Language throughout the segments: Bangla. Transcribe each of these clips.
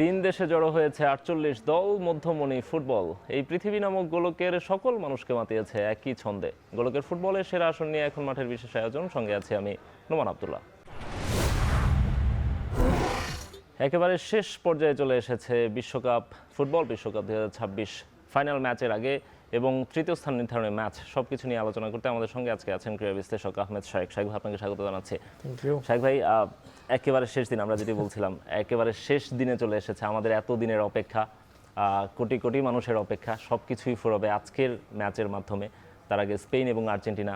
তিন দেশে জড়ো হয়েছে ৪৮ দল মধ্যমণি ফুটবল। এই পৃথিবী নামক গোলকের সকল মানুষকে মাতিয়েছে একই ছন্দে। গোলকের ফুটবলের সেরা আসন নিয়ে এখন মাঠের বিশেষ আয়োজন, সঙ্গে আছি আমি নোমান আব্দুল্লাহ। একেবারে শেষ পর্যায়ে চলে এসেছে ফুটবল বিশ্বকাপ ২০২৬ ফাইনাল ম্যাচের আগে এবং তৃতীয় স্থান নির্ধারণের ম্যাচ, সবকিছু নিয়ে আলোচনা করতে আমাদের সঙ্গে আজকে আছেন ক্রীড়া বিশ্লেষক আহমেদ শাইখ। শাইখ ভাই, আপনাকে স্বাগত জানাচ্ছি। শাইখ ভাই, একেবারে শেষ দিন, আমরা যেটি বলছিলাম, একেবারে শেষ দিনে চলে এসেছে আমাদের এত দিনের অপেক্ষা, কোটি কোটি মানুষের অপেক্ষা, সব কিছুই ফুরবে আজকের ম্যাচের মাধ্যমে। তার আগে স্পেন এবং আর্জেন্টিনা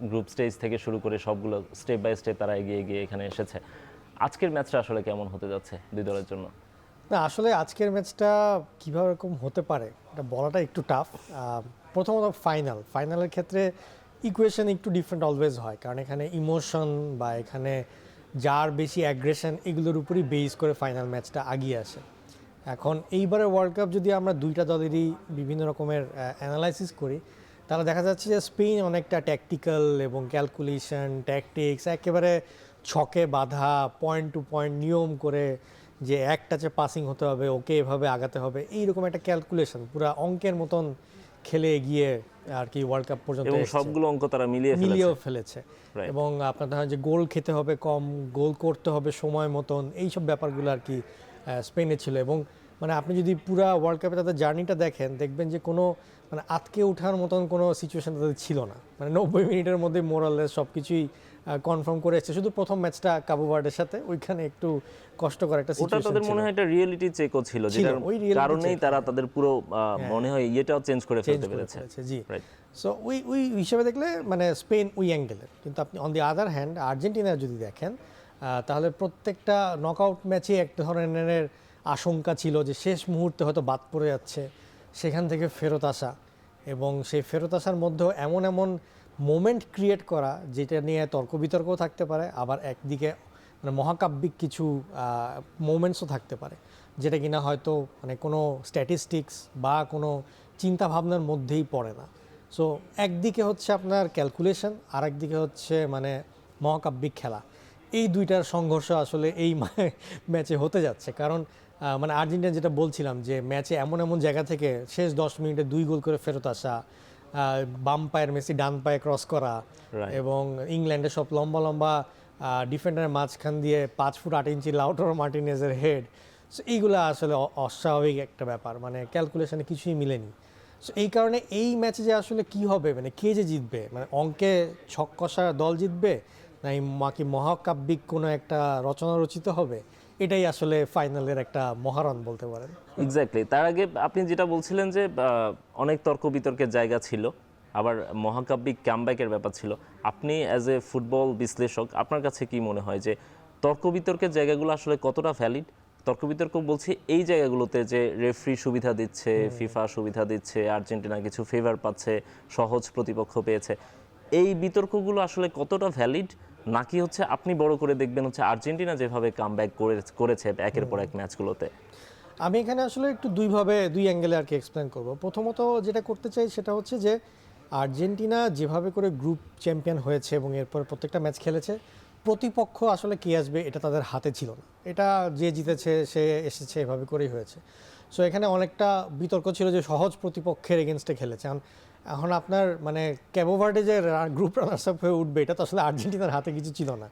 গ্রুপ স্টেজ থেকে শুরু করে সবগুলো স্টেপ বাই স্টেপ তারা এগিয়ে গিয়ে এখানে এসেছে। আজকের ম্যাচটা আসলে কেমন হতে যাচ্ছে দুই দলের জন্য? না, আসলে আজকের ম্যাচটা কীভাবে এরকম হতে পারে এটা বলাটা একটু টাফ। প্রথমত ফাইনালের ক্ষেত্রে ইকুয়েশন একটু ডিফারেন্ট অলওয়েজ হয়, কারণ এখানে ইমোশন বা এখানে যার বেশি অ্যাগ্রেশন এগুলোর উপরই বেস করে ফাইনাল ম্যাচটা আগিয়ে আসে। এখন এইবারে ওয়ার্ল্ড কাপ যদি আমরা দুইটা দলেরই বিভিন্ন রকমের অ্যানালাইসিস করি, তাহলে দেখা যাচ্ছে যে স্পেন অনেকটা ট্যাকটিক্যাল এবং ক্যালকুলেশন, ট্যাকটিক্স, একেবারে ছকে বাঁধা, পয়েন্ট টু পয়েন্ট নিয়ম করে যে এক টাচে পাসিং হতে হবে, ওকে এভাবে আগাতে হবে, এইরকম একটা ক্যালকুলেশন পুরো অঙ্কের মতন খেলে গিয়ে আর কি ওয়ার্ল্ড কাপ পর্যন্ত সবগুলো অঙ্ক তারা মিলিয়েও ফেলেছে। এবং আপনার ধরেন যে গোল খেতে হবে কম, গোল করতে হবে সময় মতন, এইসব ব্যাপারগুলো আর কি স্পেনে ছিল। এবং মানে আপনি যদি পুরো ওয়ার্ল্ড কাপে তাদের জার্নিটা দেখেন, দেখবেন যে কোনো মানে আটকে ওঠার মতন কোনো সিচুয়েশন তাদের ছিল না। মানে ৯০ মিনিটের মধ্যে মোরাললেস সব কিছুই কনফার্ম করে এসেছে। শুধু প্রথম ম্যাচটা কাবু ভার্ডের সাথে ওইখানে একটু কষ্টকর একটা সিচুয়েশন ছিল। ওটা তাদের মনে হয় একটা রিয়েলিটি চেকও ছিল, যেটার কারণেই তারা তাদের পুরো মনে হয় এটাও চেঞ্জ করে ফেলতে পেরেছে। জি, সো ওই হিসেবে দেখলে মানে স্পেন ওই অ্যাঙ্গেলের। কিন্তু আপনি on the other hand Argentina যদি দেখেন, তাহলে প্রত্যেকটা নকআউট ম্যাচে এক ধরনের আশঙ্কা ছিল যে শেষ মুহূর্তে হয়তো বাদ পড়ে যাচ্ছে, সেখান থেকে ফেরত আসা এবং সেই ফেরত আসার মধ্যেও এমন এমন মোমেন্ট ক্রিয়েট করা যেটা নিয়ে তর্ক বিতর্কও থাকতে পারে, আবার একদিকে মানে মহাকাব্যিক কিছু মোমেন্টসও থাকতে পারে, যেটা কিনা হয়তো মানে কোনো স্ট্যাটিস্টিক্স বা কোনো চিন্তা ভাবনার মধ্যেই পড়ে না। সো একদিকে হচ্ছে আপনার ক্যালকুলেশন, আর একদিকে হচ্ছে মানে মহাকাব্যিক খেলা। এই দুইটার সংঘর্ষ আসলে এই ম্যাচে হতে যাচ্ছে। কারণ মানে আর্জেন্টিনা যেটা বলছিলাম যে ম্যাচে এমন এমন জায়গা থেকে শেষ 10 মিনিটে 2 গোল করে ফেরত আসা, বাম পায়ের মেসি ডান পায়ে ক্রস করা, এবং ইংল্যান্ডের সব লম্বা লম্বা ডিফেন্ডারের মাঝখান দিয়ে 5 ফুট 8 ইঞ্চি লাউটারো মার্টিনেজের হেড, সো এইগুলো আসলে অস্বাভাবিক একটা ব্যাপার, মানে ক্যালকুলেশনে কিছুই মিলেনি। সো এই কারণে এই ম্যাচে যে আসলে কি হবে, মানে কে যে জিতবে, মানে অঙ্কে ছক কষা দল জিতবে নাকি মহাকাব্যিক কোনো একটা রচনা রচিত হবে, এটাই আসলে ফাইনালের একটা মহারণ বলতে পারেন। এক্স্যাক্টলি। তার আগে আপনি যেটা বলছিলেন যে অনেক তর্ক বিতর্কের জায়গা ছিল, আবার মহাকাব্যিক কামব্যাকের ব্যাপার ছিল। আপনি অ্যাজ এ ফুটবল বিশ্লেষক, আপনার কাছে কি মনে হয় যে তর্ক বিতর্কের জায়গাগুলো আসলে কতটা ভ্যালিড? তর্ক বিতর্ক বলছি এই জায়গাগুলোতে যে রেফারি সুবিধা দিচ্ছে, ফিফা সুবিধা দিচ্ছে, আর্জেন্টিনা কিছু ফেভার পাচ্ছে, সহজ প্রতিপক্ষ পেয়েছে, এই বিতর্কগুলো আসলে কতটা ভ্যালিড? নাকি হচ্ছে আপনি বড় করে দেখবেন হচ্ছে আর্জেন্টিনা যেভাবে কামব্যাক করেছে একের পর এক ম্যাচগুলোতে? আমি এখানে আসলে একটু দুই অ্যাঙ্গেলে আর কি এক্সপ্লেন করব। প্রথমত যেটা করতে চাই সেটা হচ্ছে যে আর্জেন্টিনা যেভাবে করে গ্রুপ চ্যাম্পিয়ন হয়েছে এবং এরপর প্রত্যেকটা ম্যাচ খেলেছে, প্রতিপক্ষ আসলে কে আসবে এটা তাদের হাতে ছিল না। এটা যে জিতেছে সে এসেছে, এভাবে করেই হয়েছে। সো এখানে অনেকটা বিতর্ক ছিল যে সহজ প্রতিপক্ষের এগেনস্টে খেলেছে। এখন আপনার মানে ক্যাবো ভার্ডে যে গ্রুপ রানার্স আপ হয়ে উঠবে, এটা তো আসলে আর্জেন্টিনার হাতে কিছু ছিল না।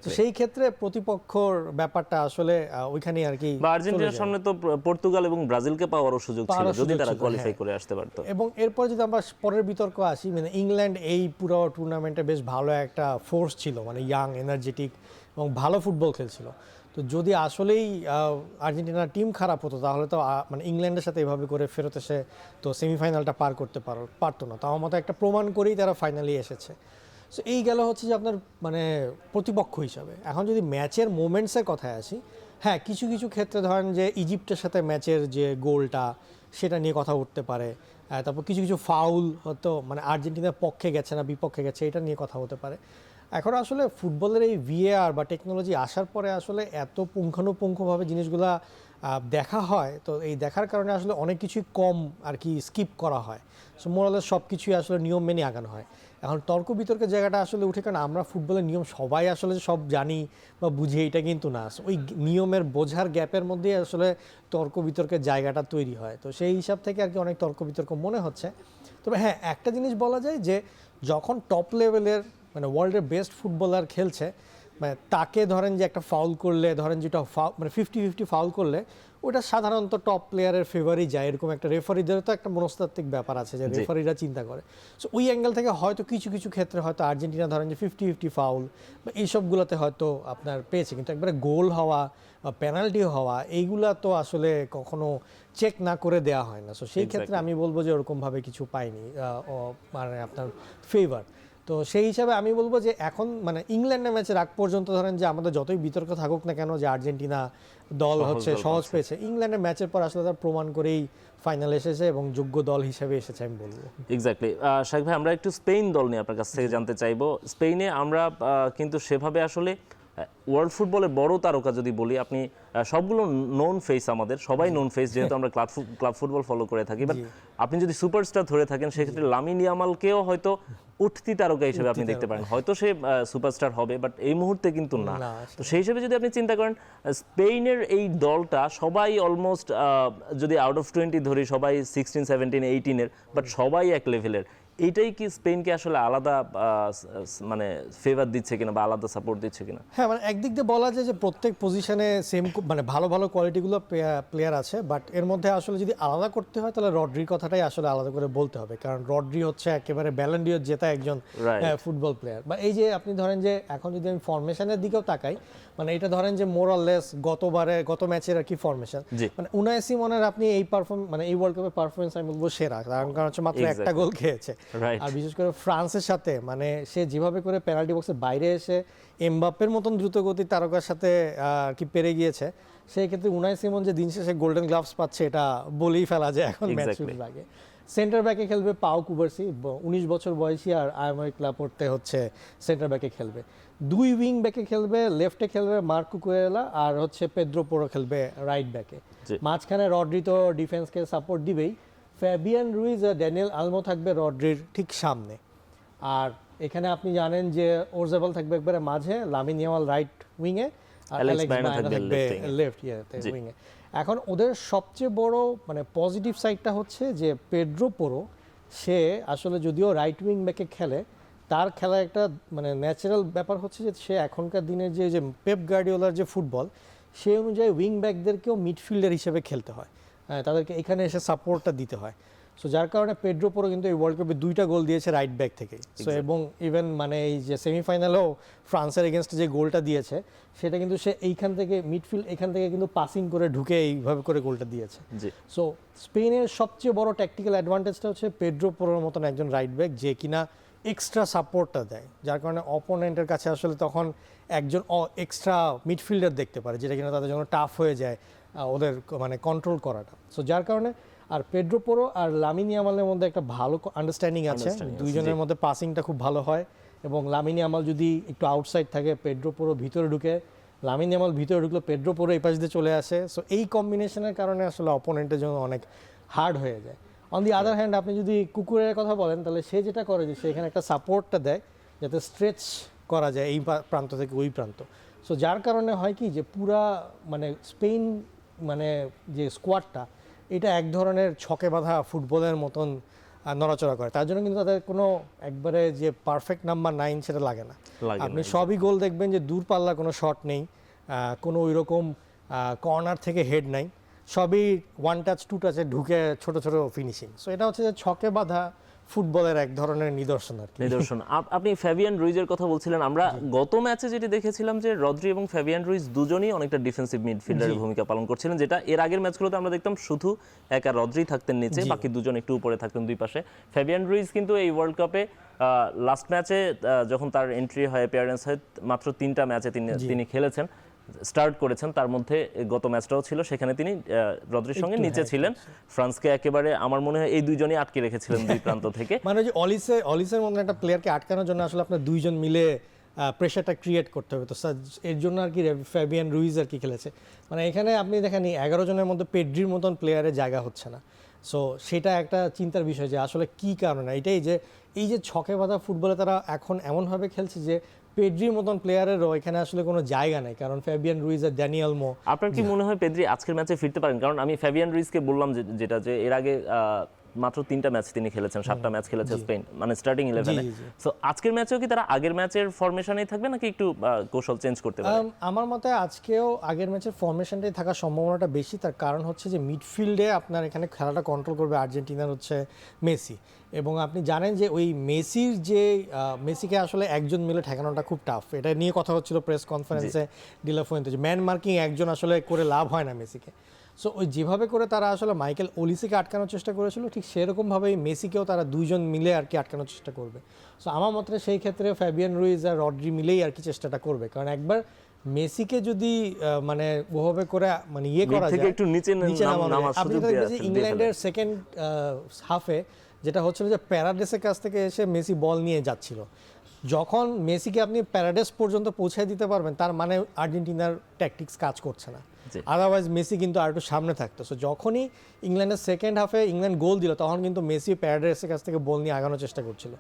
তো সেই ক্ষেত্রে প্রতিপক্ষর ব্যাপারটা আসলে ওইখানে আর কি। আর্জেন্টিনার সামনে তো পর্তুগাল এবং ব্রাজিলকে পাওয়ারও সুযোগ ছিল যদি তারা কোয়ালিফাই করে আসতে পারতো। এবং এরপর যদি আমরা পরের বিতর্ক আসি, মানে ইংল্যান্ড এই পুরো টুর্নামেন্টে বেশ ভালো একটা ফোর্স ছিল, মানে ইয়াং, এনার্জেটিক এবং ভালো ফুটবল খেলছিল। তো যদি আসলেই আর্জেন্টিনার টিম খারাপ হতো, তাহলে তো মানে ইংল্যান্ডের সাথে এভাবে করে ফেরত এসে তো সেমিফাইনালটা পার করতে পারতো না। তো আমার মতো একটা প্রমাণ করেই তারা ফাইনালি এসেছে। সো এই গেল হচ্ছে যে আপনার মানে প্রতিপক্ষ হিসাবে। এখন যদি ম্যাচের মোমেন্টসের কথায় আসি, হ্যাঁ কিছু কিছু ক্ষেত্রে ধরেন যে ইজিপ্টের সাথে ম্যাচের যে গোলটা, সেটা নিয়ে কথা উঠতে পারে। তারপর কিছু কিছু ফাউল হয়তো মানে আর্জেন্টিনার পক্ষে গেছে না বিপক্ষে গেছে, এটা নিয়ে কথা হতে পারে। এখন আসলে ফুটবলের এই ভিএআর বা টেকনোলজি আসার পরে আসলে এত পুঙ্খানুপুঙ্খভাবে জিনিসগুলা দেখা হয়, তো এই দেখার কারণে আসলে অনেক কিছুই কম আর কি স্কিপ করা হয়। সো মোরালের সব কিছুই আসলে নিয়ম মেনে আগানো হয়। এখন তর্ক বিতর্কের জায়গাটা আসলে উঠে, কারণ আমরা ফুটবলের নিয়ম সবাই আসলে সব জানি বা বুঝি, এটা কিন্তু না। So, ওই নিয়মের বোঝার গ্যাপের মধ্যেই আসলে তর্ক বিতর্কের জায়গাটা তৈরি হয়। তো সেই হিসাব থেকে আর কি অনেক তর্ক বিতর্ক মনে হচ্ছে। তবে হ্যাঁ, একটা জিনিস বলা যায় যে যখন টপ লেভেলের মানে ওয়ার্ল্ডের বেস্ট ফুটবলার খেলছে, মানে তাকে ধরেন যে একটা ফাউল করলে, ধরেন যেটা মানে 50-50 ফাউল করলে ওটা সাধারণত টপ প্লেয়ারের ফেভারই যায়, এরকম একটা রেফারিদেরও তো একটা মনস্তাত্ত্বিক ব্যাপার আছে যে রেফারিরা চিন্তা করে। সো ওই অ্যাঙ্গেল থেকে হয়তো কিছু কিছু ক্ষেত্রে হয়তো আর্জেন্টিনা ধরেন যে 50-50 ফাউল বা এইসবগুলোতে হয়তো আপনার পেয়েছে, কিন্তু একবারে গোল হওয়া বা পেনাল্টি হওয়া এইগুলা তো আসলে কখনো চেক না করে দেওয়া হয় না। সো সেই ক্ষেত্রে আমি বলবো যে ওরকমভাবে কিছু পাইনি মানে আপনার ফেভার। তো সেই হিসাবে আমি বলবো যে এখন মানে ইংল্যান্ডের ম্যাচের আগ পর্যন্ত ধরেন যে আমাদের যতই বিতর্ক থাকুক না কেন যে আর্জেন্টিনা দল হচ্ছে সহজ পেয়েছে, ইংল্যান্ডের ম্যাচের পর আসলে তার প্রমাণ করেই ফাইনাল এসেছে এবং যোগ্য দল হিসেবে এসেছে আমি বলবো। এক্স্যাক্টলি। শাহেক ভাই, আমরা একটু স্পেন দল নিয়ে আপনার কাছ থেকে জানতে চাইবো। স্পেনে আমরা কিন্তু সেভাবে আসলে ওয়ার্ল্ড ফুটবলের বড় তারকা যদি বলি, আপনি সবগুলো নোন ফেস, আমাদের সবাই নোন ফেস যেহেতু আমরা ক্লাব ফুটবল ফলো করে থাকি, বাট আপনি যদি সুপারস্টার ধরে থাকেন সেক্ষেত্রে লামিন ইয়ামালকেও হয়তো উঠতি তারকা হিসেবে আপনি দেখতে পারেন। হয়তো সে সুপারস্টার হবে, বাট এই মুহূর্তে কিন্তু না। তো সেই হিসেবে যদি আপনি চিন্তা করেন, স্পেনের এই দলটা সবাই অলমোস্ট, যদি আউট অফ 20 ধরি, সবাই 16, 17, 18-এর, বাট সবাই এক লেভেলের। এইটাই কি স্পেনকে আসলে আলাদা মানে ফেভার দিচ্ছে কিনা বা আলাদা সাপোর্ট দিচ্ছে কিনা? হ্যাঁ, মানে একদিক দিয়ে বলা যায় যে প্রত্যেক পজিশনে সেম মানে ভালো ভালো কোয়ালিটিগুলো প্লেয়ার আছে, বাট এর মধ্যে আসলে যদি আলাদা করতে হয় তাহলে রড্রির কথাটাই আসলে আলাদা করে বলতে হবে, কারণ রড্রি হচ্ছে একেবারে ব্যালন ডিওর জেতা একজন ফুটবল প্লেয়ার। বা এই যে আপনি ধরেন যে এখন যদি আমি ফরমেশনের দিকেও তাকাই, মানে এটা ধরেন যে মোরাললেস গত ম্যাচের আর কি ফরমেশন, মানে উনাই সিমনের আপনি এই মানে এই ওয়ার্ল্ড কাপের পারফরমেন্স আমি বলবো সেরা, কারণ হচ্ছে মাত্র একটা গোল খেয়েছে। আর বিশেষ করে ফ্রান্সের সাথে মানে সে যেভাবে করে পেনাল্টি বক্সের বাইরে এসে এমবাপ্পের মতন দ্রুতগতির তারকার সাথে আর কি পেরে গিয়েছে, সেই ক্ষেত্রে উনাই সিমন যে দিন শেষে গোল্ডেন গ্লাভস পাচ্ছে এটা বলেই ফেলা যায় এখন ম্যাচ শুরুর আগে। সেন্টার ব্যাকে খেলবে পাও কুবার্সি, 19 বছর বয়সী, আর আয়ামাই ক্লাপোর্তে হচ্ছে সেন্টার ব্যাকে খেলবে। দুই উইং ব্যাকে খেলবে, লেফটে খেলবে মার্ক কুকুরেলা, আর হচ্ছে পেদ্রো পোরো খেলবে রাইট ব্যাকে। মাঝখানে রড্রি তো ডিফেন্সকে সাপোর্ট দিবেই, ফ্যাবিয়ান রুইজ আর ড্যানিয়েল আলমো থাকবে রড্রির ঠিক সামনে। আর এখানে আপনি জানেন যে ওরজাবাল থাকবে একবারে মাঝে, লামিন ইয়ামাল রাইট উইংয়ে, আর অ্যালেক্স বায়না থাকবে লেফট উইংয়ে। এখন ওদের সবচেয়ে বড় মানে পজিটিভ সাইডটা হচ্ছে যে পেড্রো পোরো, সে আসলে যদিও রাইট উইং ব্যাকে খেলে, তার খেলা একটা মানে ন্যাচারাল ব্যাপার হচ্ছে যে সে এখনকার দিনের যে পেপ গার্ডিওলার যে ফুটবল, সেই অনুযায়ী উইং ব্যাকদেরকেও মিডফিল্ডার হিসেবে খেলতে হয়, তাদেরকে এখানে এসে সাপোর্টটা দিতে হয়। সো যার কারণে পেড্রো পোরো কিন্তু এই ওয়ার্ল্ড কাপে 2টা গোল দিয়েছে রাইট ব্যাক থেকে। সো এবং ইভেন মানে এই যে সেমিফাইনালেও ফ্রান্সের এগেনস্টে যে গোলটা দিয়েছে, সেটা কিন্তু সে এইখান থেকে মিডফিল্ড এখান থেকে কিন্তু পাসিং করে ঢুকে এইভাবে করে গোলটা দিয়েছে। সো স্পেনের সবচেয়ে বড় ট্যাকটিক্যাল অ্যাডভান্টেজটা হচ্ছে পেড্রো পোরোর মতন একজন রাইট ব্যাক যে কিনা এক্সট্রা সাপোর্টটা দেয়, যার কারণে অপোনেন্টের কাছে আসলে তখন একজন এক্সট্রা মিডফিল্ডার দেখতে পারে, যেটা কিনা তাদের জন্য টাফ হয়ে যায় ওদের মানে কন্ট্রোল করাটা। সো যার কারণে আর পেড্রো পোরো আর লামিন ইয়ামালের মধ্যে একটা ভালো আন্ডারস্ট্যান্ডিং আছে, দুইজনের মধ্যে পাসিংটা খুব ভালো হয়, এবং লামিন ইয়ামাল যদি একটু আউটসাইড থাকে, পেড্রো পোরো ভিতরে ঢুকে, লামিন ইয়ামাল ভিতরে ঢুকলো, পেড্রো পোরো এই পাশ দিয়ে চলে আসে। সো এই কম্বিনেশনের কারণে আসলে অপোনেন্টের জন্য অনেক হার্ড হয়ে যায়। অন দি আদার হ্যান্ড আপনি যদি কুকুরের কথা বলেন, তাহলে সে যেটা করে যে সে এখানে একটা সাপোর্টটা দেয় যাতে স্ট্রেচ করা যায় এই প্রান্ত থেকে ওই প্রান্ত। সো যার কারণে হয় কি যে পুরা মানে স্পেন মানে যে স্কোয়াডটা, এটা এক ধরনের ছকে বাঁধা ফুটবলের মতন নড়াচড়া করে, তার জন্য কিন্তু তাদের কোনো একবারে যে পারফেক্ট নাম্বার 9 সেটা লাগে না। আপনি সবই গোল দেখবেন যে দূরপাল্লা কোনো শট নেই, কোনো ওই রকম কর্নার থেকে হেড নাই, সবই 1 টাচ 2 টাচে ঢুকে ছোট ছোট ফিনিশিং। সো এটা হচ্ছে যে ছকে বাঁধা ফুটবলের এক ধরনের নিদর্শন আর কি। আপনি ফ্যাবিয়ান রুইজের কথা বলছিলেন, আমরা গত ম্যাচে যেটি দেখেছিলাম যে রড্রি এবং ফ্যাবিয়ান রুইজ দুজনই অনেকটা ডিফেন্সিভ মিডফিল্ডারের ভূমিকা পালন করছিলেন, যেটা এর আগের ম্যাচগুলোতে আমরা দেখতাম শুধু একা রড্রি থাকতেন নিচে, বাকি দুজন একটু উপরে থাকতেন দুই পাশে। ফ্যাবিয়ান রুইজ কিন্তু এই ওয়ার্ল্ড কাপে লাস্ট ম্যাচে যখন তার এন্ট্রি হয়, অ্যাপিয়ারেন্স হয়, মাত্র 3টা ম্যাচে তিনি খেলেছেন, স্টার্ট করেছেন, তার মধ্যে গত ম্যাচটাও ছিল, সেখানে তিনি রদ্রির সঙ্গে নিচে ছিলেন। ফ্রান্সকে একেবারে আমার মনে হয় এই দুইজনই আটকে রেখেছিলেন দুই প্রান্ত থেকে। মানে যে অলিসের মধ্যে একটা প্লেয়ারকে আটকানোর জন্য আসলে আপনার দুইজন মিলে প্রেশারটা ক্রিয়েট করতে হবে। তো এর জন্য আর কি ফ্যাবিয়ান রুইজ আর কি খেলেছে। মানে এখানে আপনি দেখেন 11 জনের মধ্যে পেড্রির মতন প্লেয়ারের জায়গা হচ্ছে না। সো সেটা একটা চিন্তার বিষয় যে আসলে কী কারণে, এটাই যে এই যে ছকে বাঁধা ফুটবলে তারা এখন এমনভাবে খেলছে যে পেড্রির মতন প্লেয়ারেরও এখানে আসলে কোনো জায়গা নেই, কারণ ফ্যাবিয়ান রুইজ আর ড্যানিয়েল মো। আপনার কি মনে হয় পেদ্রি আজকের ম্যাচে ফিরতে পারেন? কারণ আমি ফ্যাবিয়ান রুইজকে বললাম যেটা যে এর আগে মাত্র 3টা ম্যাচ তিনি খেলেছেন, 7টা ম্যাচ খেলেছে স্পেন, মানে স্টার্টিং 11-এ। সো আজকের ম্যাচেও কি তারা আগের ম্যাচের ফরমেশনেই থাকবে নাকি একটু কৌশল চেঞ্জ করতে পারে? আমার মতে আজকেও আগের ম্যাচের ফরমেশনটাই থাকার সম্ভাবনাটা বেশি। তার কারণ হচ্ছে যে মিডফিল্ডে আপনার এখানে খেলাটা কন্ট্রোল করবে আর্জেন্টিনার হচ্ছে মেসি, এবং আপনি জানেন যে ওই মেসিকে আসলে একজন মিলে ঠেকানোটা খুব টাফ। এটা নিয়ে কথা হচ্ছিল প্রেস কনফারেন্সে ডিলা ফুয়েন্তে, যে ম্যান মার্কিং একজন আসলে করে লাভ হয় না মেসিকে। সো ওই যেভাবে করে তারা আসলে মাইকেল ওলিসিকে আটকানোর চেষ্টা করেছিল, ঠিক সেরকমভাবেই মেসিকেও তারা দুইজন মিলে আর কি আটকানোর চেষ্টা করবে। সো আমার মতে সেই ক্ষেত্রে ফ্যাবিয়ান রুইজ আর রড্রি মিলেই আর কি চেষ্টাটা করবে, কারণ একবার মেসিকে যদি মানে ওভাবে করে মানে করা যায়, একটু নিচে নামার আপনি সুযোগ দেয়া দেখবেন যে ইংল্যান্ডের সেকেন্ড হাফে যেটা হচ্ছিল যে প্যারাডেসের কাছ থেকে এসে মেসি বল নিয়ে যাচ্ছিল, যখন মেসিকে আপনি প্যারাডেস পর্যন্ত পৌঁছে দিতে পারবেন তার মানে আর্জেন্টিনার ট্যাকটিক্স কাজ করছে না। আদারওয়াইজ মেসি কিন্তু আর একটু সামনে থাকতো। সো যখনই ইংল্যান্ডের সেকেন্ড হাফে ইংল্যান্ড গোল দিল তখন কিন্তু মেসি প্যারাডেসের কাছ থেকে বল নিয়ে আগানোর চেষ্টা করছিল।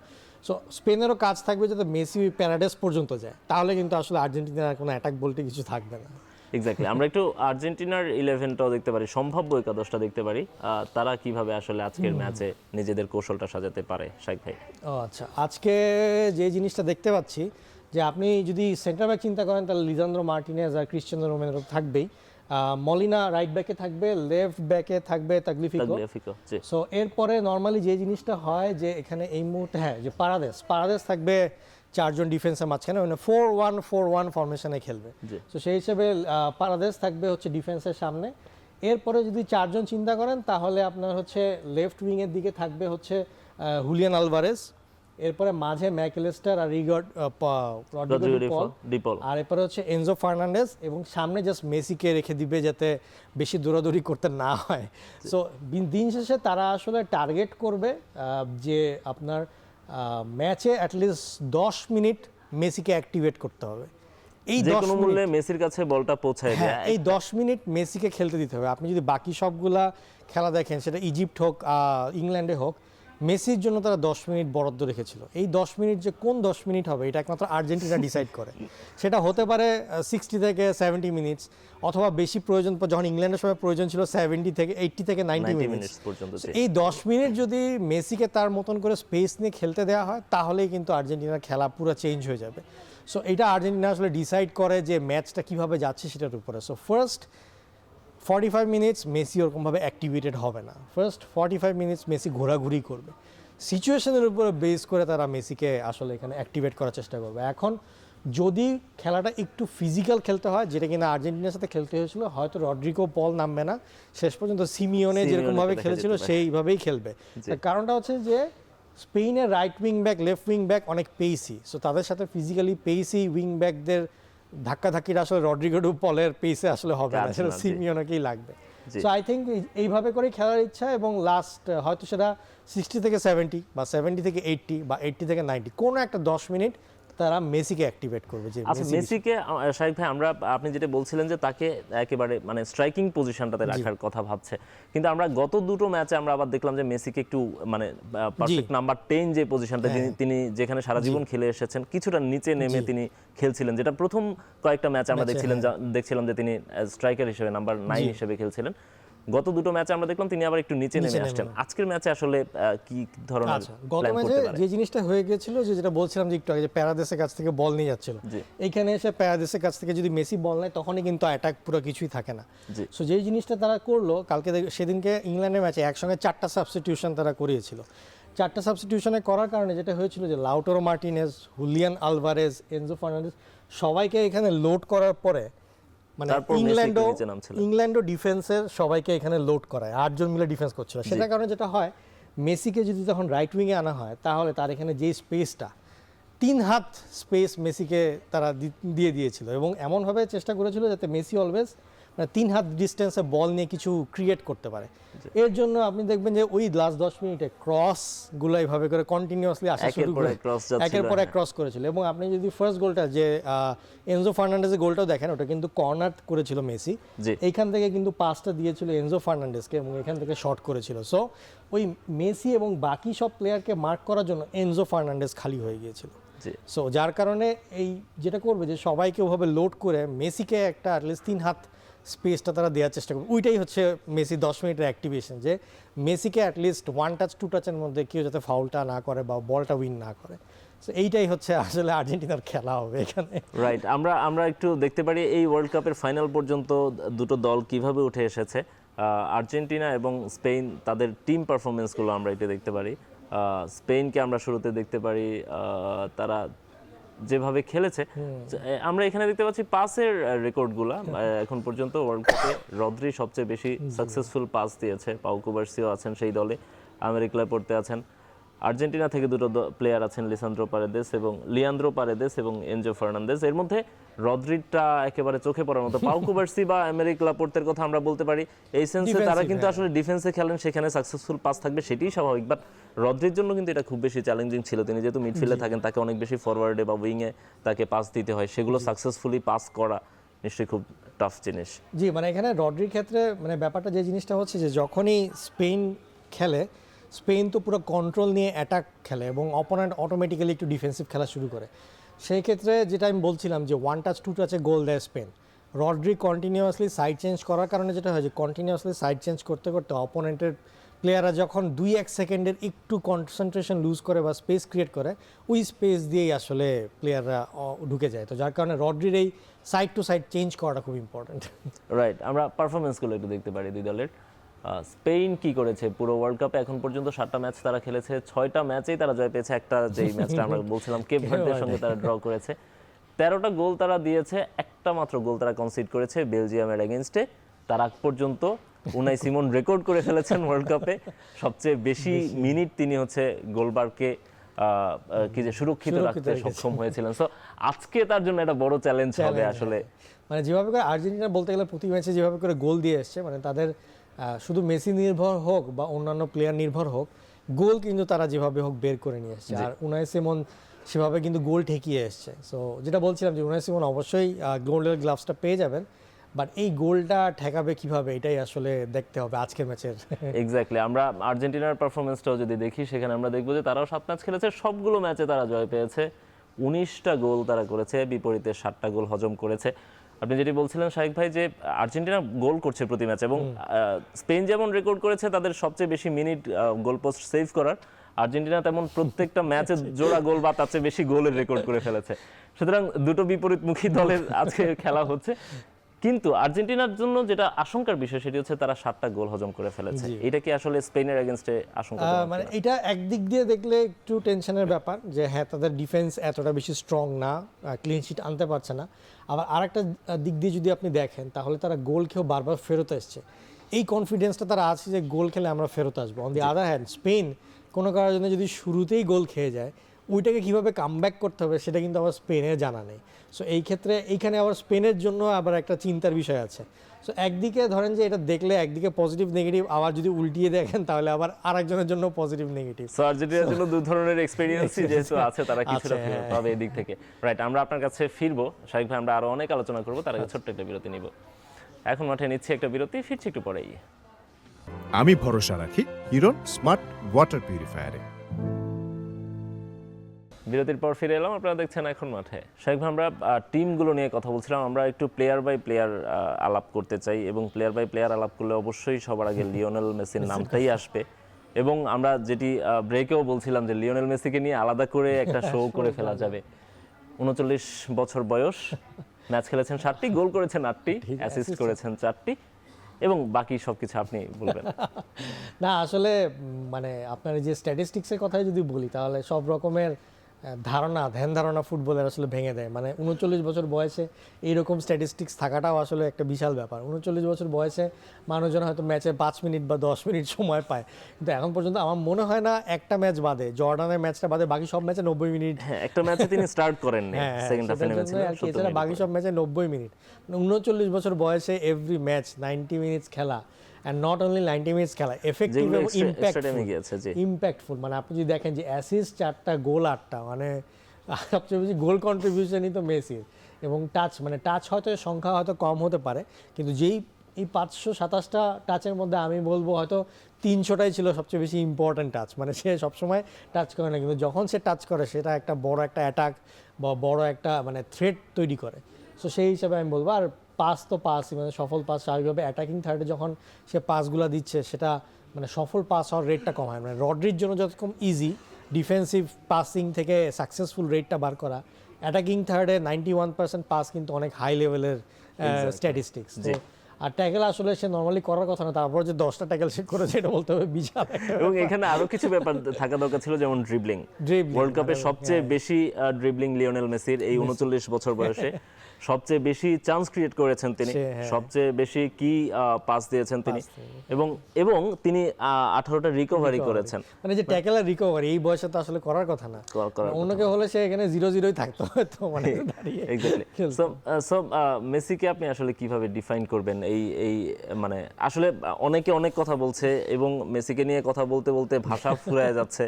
সো স্পেনেরও কাজ থাকবে যাতে মেসি প্যারাডেস পর্যন্ত যায়, তাহলে কিন্তু আসলে আর্জেন্টিনার কোনো অ্যাটাক বলতে কিছু থাকবে না। এক্স্যাক্টলি। আমরা একটু আর্জেন্টিনার 11টাও দেখতে পারি, সম্ভাব্য একাদশটা দেখতে পারি, তারা কিভাবে আসলে আজকের ম্যাচে নিজেদের কৌশলটা সাজাতে পারে। শাইক ভাই, আচ্ছা, আজকে যে জিনিসটা দেখতে পাচ্ছি যে আপনি যদি সেন্টার ব্যাক চিন্তা করেন তাহলে লিজান্দ্রো মার্টিনেজ আর ক্রিশ্চিয়ানো রোমেরো থাকবেই, মলিনা রাইট ব্যাকে থাকবে, লেফট ব্যাকে থাকবে তাগলিফিকো। সো এরপরে নর্মালি যে জিনিসটা হয় যে এখানে এই মুহূর্তে যে পারাদেস থাকবে 4জন ডিফেন্সের মাঝখানে, মানে 4-1-4-1 ফরমেশনে খেলবে। সো সেই হিসেবে পারাদেস থাকবে হচ্ছে ডিফেন্সের সামনে। এরপরে যদি 4জন চিন্তা করেন তাহলে আপনার হচ্ছে লেফট উইংয়ের দিকে থাকবে হচ্ছে হুলিয়ান আলভারেজ, এরপরে মাঝে ম্যাকঅ্যালিস্টার আর রড্রিগো ডি পল, আর এরপরে হচ্ছে এনজো ফার্নান্ডেজ, এবং সামনে জাস্ট মেসিকে রেখে দিবে যাতে বেশি দৌড়াদৌড়ি করতে না হয়। সো দিন শেষে তারা আসলে টার্গেট করবে যে আপনার ম্যাচে অ্যাটলিস্ট 10 মিনিট মেসিকে অ্যাক্টিভেট করতে হবে। এই 10 মিনিটে মেসির কাছে বলটা পৌঁছায় দেয়া, এই 10 মিনিট মেসিকে খেলতে দিতে হবে। আপনি যদি বাকি সবগুলা খেলা দেখেন, সেটা ইজিপ্ট হোক ইংল্যান্ডে হোক, মেসির জন্য তারা 10 মিনিট বরাদ্দ রেখেছিল। এই 10 মিনিট যে কোন 10 মিনিট হবে এটা একমাত্র আর্জেন্টিনা ডিসাইড করে। সেটা হতে পারে 60 থেকে 70 মিনিটস, অথবা বেশি প্রয়োজন যখন ইংল্যান্ডের সময় প্রয়োজন ছিল 80 থেকে 90 মিনিটস পর্যন্ত। এই 10 মিনিট যদি মেসিকে তার মতন করে স্পেস নিয়ে খেলতে দেওয়া হয় তাহলেই কিন্তু আর্জেন্টিনার খেলা পুরো চেঞ্জ হয়ে যাবে। সো এটা আর্জেন্টিনা আসলে ডিসাইড করে যে ম্যাচটা কিভাবে যাচ্ছে সেটার উপরে। সো ফার্স্ট 45 মিনিটস মেসি ওরকমভাবে অ্যাক্টিভেটেড হবে না। ফার্স্ট 45 মিনিটস মেসি ঘোরাঘুরি করবে, সিচুয়েশনের উপরে বেস করে তারা মেসিকে আসলে এখানে অ্যাক্টিভেট করার চেষ্টা করবে। এখন যদি খেলাটা একটু ফিজিক্যাল খেলতে হয়, যেটা কিনা আর্জেন্টিনার সাথে খেলতে হয়েছিল, হয়তো রড্রিগো পল নামবে না, শেষ পর্যন্ত সিমিওনে যেরকমভাবে খেলেছিল সেইভাবেই খেলবে। কারণটা হচ্ছে যে স্পেনের right wing back, left wing back অনেক পেসি, সো তাদের সাথে ফিজিক্যালি পেসি উইং ব্যাকদের ধাক্কাধাক্কিটা আসলে রড্রিগো ডু পলের পেসে আসলে হবে না, সেটা সিমিওনেকেই লাগবে। সো আই থিঙ্ক এইভাবে করেই খেলার ইচ্ছা, এবং লাস্ট হয়তো সেটা 60 থেকে 70 বা 70 থেকে 80 বা 80 থেকে 90 কোনো একটা 10 মিনিট তারা মেসিকে অ্যাক্টিভেট করবে। যে আচ্ছা, মেসিকে শাহিদ ভাই, আপনি যেটা বলছিলেন যে তাকে একেবারে মানে স্ট্রাইকিং পজিশনটাতে রাখার কথা ভাবছে, কিন্তু আমরা গত দুটো ম্যাচে আমরা আবার দেখলাম যে মেসিকে একটু মানে পারফেক্ট নাম্বার 10 যে পজিশনটা তিনি যেখানে সারা জীবন খেলে এসেছেন কিছুটা নিচে নেমে তিনি খেলছিলেন, যেটা প্রথম কয়েকটা ম্যাচে আমরা দেখছিলাম যে তিনি স্ট্রাইকার হিসেবে নাম্বার 9 হিসেবে খেলছিলেন। গত দুটো ম্যাচে আমরা দেখলাম তিনি আবার একটু নিচে নেমে আসছেন। আজকের ম্যাচে আসলে কি ধরনের গত ম্যাচে যে জিনিসটা হয়ে গিয়েছিল, যেটা বলছিলাম যে একটু আগে, যে প্যারাদেসের কাছ থেকে বল নিয়ে যাচ্ছিল, এইখানে এসে প্যারাদেসের কাছ থেকে যদি মেসি বল নেয় তখনই কিন্তু অ্যাটাক পুরো কিছুই থাকে না। সো যেই জিনিসটা তারা করলো কালকে, সেদিনকে ইংল্যান্ডের ম্যাচে একসঙ্গে 4টা সাবস্টিটিউশন তারা করিয়েছিল। 4টা সাবস্টিটিউশনে করার কারণে যেটা হয়েছিল যে Lautaro Martinez, Julian Alvarez, Enzo Fernandez সবাইকে এখানে লোড করার পরে, মানে ইংল্যান্ডও ডিফেন্সের সবাইকে এখানে লোড করায়, 8 জন মিলে ডিফেন্স করছিল। সেটার কারণে যেটা হয়, মেসিকে যদি তখন রাইট উইংয়ে আনা হয় তাহলে তার এখানে যে স্পেসটা 3 হাত স্পেস মেসিকে তারা দিয়ে দিয়েছিল, এবং এমনভাবে চেষ্টা করেছিল যাতে মেসি অলওয়েজ মানে 3 হাত ডিস্টেন্সে বল নিয়ে কিছু ক্রিয়েট করতে পারে। এর জন্য আপনি দেখবেন যে ওই লাস্ট 10 মিনিটে ক্রসগুলো এইভাবে করে কন্টিনিউয়াসলি আসা শুরু করে একের পর এক ক্রস করেছিল। এবং আপনি যদি ফার্স্ট গোলটা যে এনজো ফার্নান্ডেজের গোলটাও দেখেন, ওটা কিন্তু কর্নার করেছিল মেসি, এইখান থেকে কিন্তু পাসটা দিয়েছিল এনজো ফার্নান্ডেজকে এবং এখান থেকে শট করেছিল। সো ওই মেসি এবং বাকি সব প্লেয়ারকে মার্ক করার জন্য এনজো ফার্নান্ডেজ খালি হয়ে গিয়েছিল। সো যার কারণে এই যেটা করবে যে সবাইকে ওভাবে লোড করে মেসিকে একটা অ্যাটলিস্ট 3 হাত স্পেসটা তারা দেওয়ার চেষ্টা করবে। ওইটাই হচ্ছে মেসি 10 মিনিটের অ্যাক্টিভেশন, যে মেসিকে অ্যাটলিস্ট 1 টাচ 2 টাচের মধ্যে কেউ যাতে ফাউলটা না করে বা বলটা উইন না করে। সো এইটাই হচ্ছে আসলে আর্জেন্টিনার খেলা হবে এখানে। রাইট, আমরা একটু দেখতে পারি এই ওয়ার্ল্ড কাপের ফাইনাল পর্যন্ত দুটো দল কিভাবে উঠে এসেছে। আর্জেন্টিনা এবং স্পেন, তাদের টিম পারফরমেন্সগুলো আমরা এটা দেখতে পারি। স্পেনকে আমরা শুরুতে দেখতে পারি তারা যেভাবে খেলেছে। আমরা এখানে দেখতে পাচ্ছি পাসের রেকর্ডগুলো এখন পর্যন্ত ওয়ার্ল্ড কাপে রদ্রি সবচেয়ে বেশি সাকসেসফুল পাস দিয়েছে, পাউ কুবার্সিও আছেন সেই দলে, আমেরিক ল্যাপোর্তে আছেন। আর্জেন্টিনা থেকে দুটো প্লেয়ার আছেন, লিয়ান্দ্রো পারেদেস এবং এনজো ফার্নান্দেজ। এর মধ্যে রদ্রিটা একেবারে চোখে পড়ার মতো। পাউ কুবার্সি বা আমেরিক ল্যাপোর্তের কথা আমরা বলতে পারি, এই সেন্সে তারা কিন্তু আসলে ডিফেন্সে খেলেন, সেখানে সাকসেসফুল পাস থাকবে সেটাই স্বাভাবিক। বাট রদ্রির জন্য কিন্তু এটা খুব বেশি চ্যালেঞ্জিং ছিল। তিনি যেহেতু মিডফিল্ডে থাকেন, তাকে অনেক বেশি ফরওয়ার্ডে বা উইংয়ে তাকে পাস দিতে হয়, সেগুলো সাকসেসফুলি পাস করা নিশ্চয়ই খুব টাফ জিনিস। জি, মানে এখানে রদ্রির ক্ষেত্রে মানে ব্যাপারটা যে জিনিসটা হচ্ছে যে যখনই স্পেন খেলে, স্পেন তো পুরো কন্ট্রোল নিয়ে অ্যাটাক খেলে এবং অপোনেন্ট অটোমেটিক্যালি একটু ডিফেন্সিভ খেলা শুরু করে। সেই ক্ষেত্রে যেটা আমি বলছিলাম যে 1 টাচ 2 টাচে গোল দেয় Spain, Rodri continuously side change করার কারণে যেটা হয় যে কন্টিনিউয়াসলি সাইড চেঞ্জ করতে করতে অপোনেন্টের প্লেয়াররা যখন 2-1 সেকেন্ডের একটু কনসেন্ট্রেশন লুজ করে বা স্পেস ক্রিয়েট করে, ওই স্পেস দিয়েই আসলে প্লেয়াররা ঢুকে যায়। তো যার কারণে রদ্রির এই সাইড টু সাইড চেঞ্জ করাটা খুব ইম্পর্টেন্ট। রাইট, আমরা পারফরমেন্সগুলো একটু দেখতে পারি দুই দলের। স্পেন কি করেছে পুরো ওয়ার্ল্ড কাপে এখন পর্যন্ত 7টা ম্যাচ তারা খেলেছে, 6টা ম্যাচেই তারা জয় পেয়েছে। একটা যেই ম্যাচটা আমরা বলছিলাম কেপ ভার্দের সঙ্গে তারা ড্র করেছে। 13টা গোল তারা দিয়েছে, একটা মাত্র গোল তারা কনসিড করেছে বেলজিয়ামের এগেইনস্টে। তার আগ পর্যন্ত উনাই সিমন রেকর্ড করে ফেলেছেন ওয়ার্ল্ড কাপে, সবচেয়ে বেশি মিনিট তিনি হচ্ছে গোলবারকে কি যে সুরক্ষিত রাখতে সক্ষম হয়েছিলেন। সো আজকে তার জন্য একটা বড় চ্যালেঞ্জ হবে আসলে। মানে যেভাবে করে আর্জেন্টিনা বলতে গেলে প্রতি ম্যাচে যেভাবে করে গোল দিয়ে এসছে, মানে তাদের শুধু মেসি নির্ভর হোক বা অন্যান্য প্লেয়ার নির্ভর হোক, গোল কিন্তু তারা যেভাবে হোক বের করে নিয়ে এসছে। আর উনাই সিমন সেভাবে কিন্তু গোল ঠেকিয়ে এসছে। সো যেটা বলছিলাম যে উনাই সিমন অবশ্যই গোল্ডের গ্লাভসটা পেয়ে যাবেন, বাট এই গোলটা ঠেকাবে কিভাবে এটাই আসলে দেখতে হবে আজকের ম্যাচের। এক্স্যাক্টলি, আমরা আর্জেন্টিনার পারফরমেন্সটাও যদি দেখি, সেখানে আমরা দেখবো যে তারাও 7 ম্যাচ খেলেছে, সবগুলো ম্যাচে তারা জয় পেয়েছে, 19টা গোল তারা করেছে, বিপরীতে 7টা গোল হজম করেছে। আপনি যেটি বলছিলেন শাহেক ভাই যে আর্জেন্টিনা গোল করছে প্রতি ম্যাচে, এবং স্পেন যেমন রেকর্ড করেছে তাদের সবচেয়ে বেশি মিনিট গোল পোস্ট সেভ করার, আর্জেন্টিনা তেমন প্রত্যেকটা ম্যাচে জোড়া গোল বা তার চেয়ে বেশি গোলের রেকর্ড করে ফেলেছে। সুতরাং দুটো বিপরীতমুখী দলের আজকে খেলা হচ্ছে। কিন্তু আর্জেন্টিনার জন্য যেটা আশঙ্কার বিষয় সেটি হচ্ছে তারা 7টা গোল হজম করে ফেলেছে। এটা কি আসলে স্পেনের এগেইনস্টে আশঙ্কা? মানে এটা একদিক দিয়ে দেখলে একটু টেনশনের ব্যাপার যে হ্যাঁ, তাদের ডিফেন্স এতটা বেশি স্ট্রং না, ক্লিন শিট আনতে পারছে না। আবার আরেকটা দিক দিয়ে যদি আপনি দেখেন, তাহলে তারা গোল খেয়েও বারবার ফেরত এসছে। এই কনফিডেন্সটা তারা আছে যে গোল খেলে আমরা ফেরত আসবো। On the other hand Spain কোনো কারণের জন্য যদি শুরুতেই গোল খেয়ে যায়, ওইটাকে কীভাবে কামব্যাক করতে হবে সেটা কিন্তু আবার স্পেনের জানা নেই। সো এই ক্ষেত্রে এইখানে আবার স্পেনের জন্য আবার একটা চিন্তার বিষয় আছে। সো একদিকে ধরেন যে এটা দেখলে একদিকে পজিটিভ নেগেটিভ, আবার যদি উল্টিয়ে দেখেন তাহলে আবার আরেকজনের জন্য পজিটিভ নেগেটিভ। সো আর্জেন্টিনার জন্য দুই ধরনের এক্সপেরিয়েন্সই যেহেতু আছে, তারা কিছুটা পাবে এই দিক থেকে। রাইট, আমরা আপনার কাছে ফিরবো শাহেক ভাই, আমরা আরো অনেক আলোচনা করবো, তার আগে ছোট্ট একটা বিরতি নিব। এখন মাঠে নিচ্ছি একটা বিরতি, ফিরছি একটু পরেই। আমি ভরসা রাখি হিরন স্মার্ট ওয়াটার পিউরিফায়ারে। বিরতির পর ফিরে এলাম, আপনারা দেখছেন এখন মাঠে। শাহেক ভাই, আমরা টিমগুলো নিয়ে কথা বলছিলাম, আমরা একটু প্লেয়ার বাই প্লেয়ার আলাপ করতে চাই, এবং প্লেয়ার বাই প্লেয়ার আলাপ করলে অবশ্যই সবার আগে লিওনেল মেসির নামটাই আসবে। এবং আমরা যেটি ব্রেকেও বলছিলাম যে লিওনেল মেসিকে নিয়ে আলাদা করে একটা শো করে ফেলা যাবে। 39 বছর বয়স, ম্যাচ খেলেছেন 7টি, গোল করেছেন 8টি, অ্যাসিস্ট করেছেন 4টি, এবং বাকি সবকিছু আপনি বলবেন। না আসলে মানে আপনার যে স্ট্যাটিস্টিক্সের কথাই যদি বলি, তাহলে সব রকমের ধ্যান ধারণা ফুটবলের আসলে ভেঙে দেয়। মানে 39 বছর বয়সে এইরকম স্ট্যাটিস্টিক্স থাকাটাও আসলে একটা বিশাল ব্যাপার। 39 বছর বয়সে মানুষজন হয়তো ম্যাচে 5 মিনিট বা 10 মিনিট সময় পায়, কিন্তু এখন পর্যন্ত আমার মনে হয় না একটা ম্যাচ বাদে, জর্ডানের ম্যাচটা বাদে বাকি সব ম্যাচে 90 মিনিট। হ্যাঁ, একটা ম্যাচে তিনি স্টার্ট করেন সেকেন্ড হাফে সেটার জন্য আর কি, এছাড়া বাকি সব ম্যাচে 90 মিনিট। 39 বছর বয়সে এভরি ম্যাচ 90 মিনিটস খেলা, অ্যান্ড নট অনলি 90 মিনিটস খেলা, এফেক্টিভ এবং ইম্প্যাক্টফুল। মানে আপনি যদি দেখেন যে অ্যাসিস্ট 4টা, গোল 8টা, মানে সবচেয়ে বেশি গোল কন্ট্রিবিউশনই তো মেসির। এবং টাচ হয়তো সংখ্যা হয়তো কম হতে পারে, কিন্তু এই 527টা টাচের মধ্যে আমি বলবো হয়তো 300টাই ছিল সবচেয়ে বেশি ইম্পর্ট্যান্ট টাচ। মানে সে সবসময় টাচ করে না, কিন্তু যখন সে টাচ করে সেটা একটা বড় একটা অ্যাটাক বা বড় একটা মানে থ্রেট তৈরি করে। সো সেই হিসাবে আমি বলবো। আর পাসই, মানে সফল পাস স্বাভাবিকভাবে অ্যাটাকিং থার্ডে যখন সে পাসগুলো দিচ্ছে, সেটা মানে সফল পাস হওয়ার রেটটা কম হয়। মানে রড্রির জন্য যতক্ষণ ইজি ডিফেন্সিভ পাসিং থেকে সাকসেসফুল রেটটা বার করা, অ্যাটাকিং থার্ডে 91% পাস কিন্তু অনেক হাই লেভেলের স্ট্যাটিস্টিক্স। আর ট্যাকেল আসলে সে নর্মালি করার কথা না, তারপর যে 10টা ট্যাকেল সে করেছে এটা বলতে হবে বিশাল। এবং এখানে আরো কিছু ব্যাপার থাকা দরকার ছিল, যেমন ড্রিবলিং। ওয়ার্ল্ড কাপে সবচেয়ে বেশি ড্রিবলিং লিওনেল মেসির, এই 39 বছর বয়সে সবচেয়ে বেশি চান্স ক্রিয়েট করেছেন তিনি, সবচেয়ে বেশি কি পাস দিয়েছেন তিনি, এবং তিনি 18টা রিকভারি করেছেন। মানে যে ট্যাকেল আর রিকভারি এই বয়সে তো আসলে করার কথা না, অন্য কেউ হলে সে এখানে 0-0ই থাকতো হয়তো, মানে দাঁড়িয়ে। এক্স্যাক্টলি। সো মেসিকে আপনি আসলে কিভাবে ডিফাইন করবেন? এই মানে আসলে অনেকে অনেক কথা বলছে এবং মেসিকে নিয়ে কথা বলতে বলতে ভাষা ফুরায় যাচ্ছে,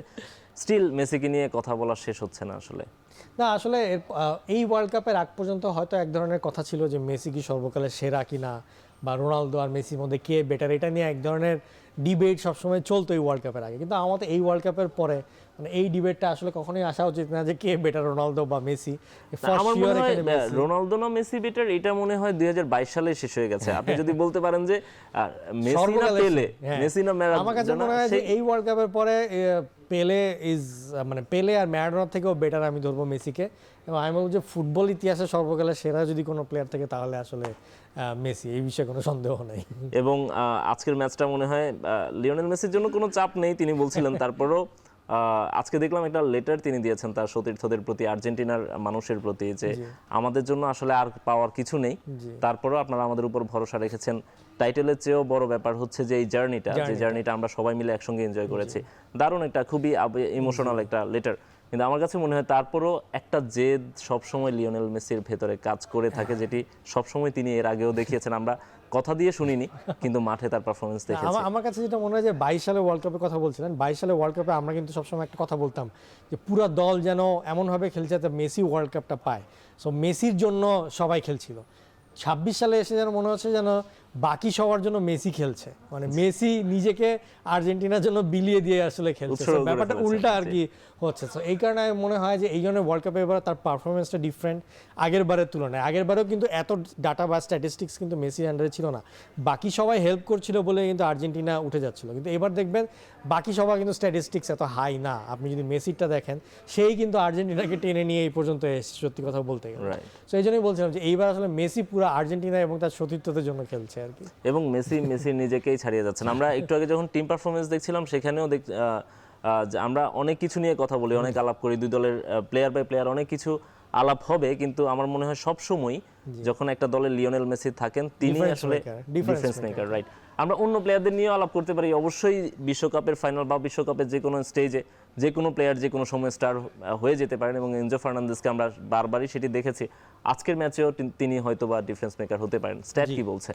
স্টিল মেসিকে নিয়ে কথা বলা শেষ হচ্ছে না আসলে। না আসলে এই ওয়ার্ল্ড কাপের আগ পর্যন্ত হয়তো এক ধরনের কথা ছিল যে মেসি কি সর্বকালের সেরা কিনা, বা রোনালদো আর মেসির মধ্যে কে বেটার, এটা নিয়ে এক ধরনের ডিবেট সবসময় চলতো এই ওয়ার্ল্ড কাপের আগে। কিন্তু আমাদের এই ওয়ার্ল্ড কাপের পরে মানে এই ডিবেটটা আসলে কখনোই আসা উচিত না যে কে বেটার, রোনালদো বা মেসি। আমার মনে হয় রোনালদো না মেসি বেটার, এটা মনে হয় 2022 সালে শেষ হয়ে গেছে। আপনি যদি বলতে পারেন যে মেসি না পেলে, মেসি না ম্যারাডোনা, আমার কাছে মনে হয় যে এই ওয়ার্ল্ড কাপের পরে পেলে আর ম্যারাডোনার থেকেও বেটার আমি ধরবো মেসিকে। এবং আমি বলবো যে ফুটবল ইতিহাসে সর্বকালের সেরা যদি কোনো প্লেয়ার থাকে তাহলে আসলে মেসি, এই বিষয়ে কোনো সন্দেহ নেই। এবং আজকের ম্যাচটা মনে হয় লিওনেল মেসির জন্য কোনো চাপ নেই, তিনি বলছিলেন। তারপরও আজকে দেখলাম একটা লেটার তিনি দিয়েছেন তার সতীর্থদের প্রতি, আর্জেন্টিনার মানুষের প্রতি, যে আমাদের জন্য আসলে আর পাওয়ার কিছু নেই, তারপরও আপনারা আমাদের উপর ভরসা রেখেছেন। টাইটেলের চেয়েও বড় ব্যাপার হচ্ছে যে এই জার্নিটা আমরা সবাই মিলে একসঙ্গে এনজয় করেছি। দারুণ একটা, খুবই ইমোশনাল একটা লেটার। কিন্তু আমার কাছে মনে হয় তারপরও একটা জেদ সবসময় লিওনেল মেসির ভেতরে কাজ করে থাকে, যেটি সবসময় তিনি এর আগেও দেখিয়েছেন। আমরা কথা দিয়ে শুনিনি, কিন্তু মাঠে তার পারফরমেন্স দেখেছি। আমার কাছে যেটা মনে হয় যে 22 সালে ওয়ার্ল্ড কাপের কথা বলছিলেন, 22 সালে ওয়ার্ল্ড কাপে আমরা কিন্তু সবসময় একটা কথা বলতাম যে পুরো দল যেন এমনভাবে খেলছে যাতে মেসি ওয়ার্ল্ড কাপটা পায়। সো মেসির জন্য সবাই খেলছিল। 26 সালে এসে যেন মনে হচ্ছে যেন বাকি সবার জন্য মেসি খেলছে, মানে মেসি নিজেকে আর্জেন্টিনার জন্য বিলিয়ে দিয়ে আসলে খেলছে, ব্যাপারটা উল্টা আর কি হচ্ছে। তো এই কারণে মনে হয় যে এই জন্য ওয়ার্ল্ড কাপে এবার তার পারফরমেন্সটা ডিফারেন্ট আগের বারের তুলনায়। আগের বারেও কিন্তু এত ডাটা বা স্ট্যাটিস্টিক্স কিন্তু মেসির আন্ডারে ছিল না, বাকি সবাই হেল্প করছিল বলে কিন্তু আর্জেন্টিনা উঠে যাচ্ছিল। কিন্তু এবার দেখবেন বাকি সবাই কিন্তু স্ট্যাটিস্টিক্স এত হাই না। আপনি যদি মেসিটা দেখেন, সেই কিন্তু আর্জেন্টিনাকে টেনে নিয়ে এই পর্যন্ত এসেছে, সত্যি কথা বলতে গেলে। তো এই জন্যই বলছিলাম যে এইবার আসলে মেসি পুরো আর্জেন্টিনা এবং তার সতীর্থদের জন্য খেলছে আর কি। এবং মেসি নিজেকেই ছাড়িয়ে যাচ্ছেন। আমরা একটু আগে যখন টিম পারফরমেন্স দেখছিলাম, সেখানেও আমরা অনেক কিছু নিয়ে কথা বলি, অনেক আলাপ করি, দুই দলের প্লেয়ার বাই প্লেয়ার অনেক কিছু আলাপ হবে, কিন্তু আমার মনে হয় সব সময় যখন একটা দলে লিওনেল মেসি থাকেন, তিনি আসলে ডিফারেন্স মেকার, রাইট। আমরা অন্য প্লেয়ারদের নিয়েও আলাপ করতে পারি, অবশ্যই বিশ্বকাপের ফাইনাল বা বিশ্বকাপের যে কোনো স্টেজে যে কোনো প্লেয়ার যে কোনো সময় স্টার হয়ে যেতে পারেন, এবং এনজো ফার্নান্দেজকে আমরা বারবারই সেটি দেখেছি। আজকের ম্যাচেও তিনি হয়তো বা ডিফারেন্স মেকার হতে পারেন। স্ট্যাট কি বলছে?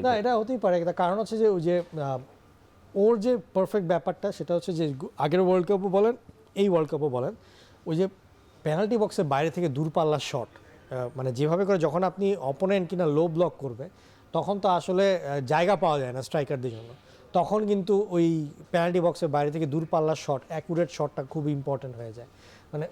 না, এটা হতেই পারে, কারণ হচ্ছে যে ওই যে ওর যে পারফেক্ট ব্যাপারটা সেটা হচ্ছে যে আগের ওয়ার্ল্ড কাপও বলেন, এই ওয়ার্ল্ড কাপও বলেন, ওই যে পেনাল্টি বক্সের বাইরে থেকে দূরপাল্লার শট, মানে যেভাবে করে যখন আপনি অপোনেন্ট কিনা লো ব্লক করবে, তখন তো আসলে জায়গা পাওয়া যায় না স্ট্রাইকারদের জন্য। তখন কিন্তু ওই পেনাল্টি বক্সের বাইরে থেকে দূরপাল্লার শট, অ্যাকুরেট শটটা খুব ইম্পর্টেন্ট হয়ে যায়। মানে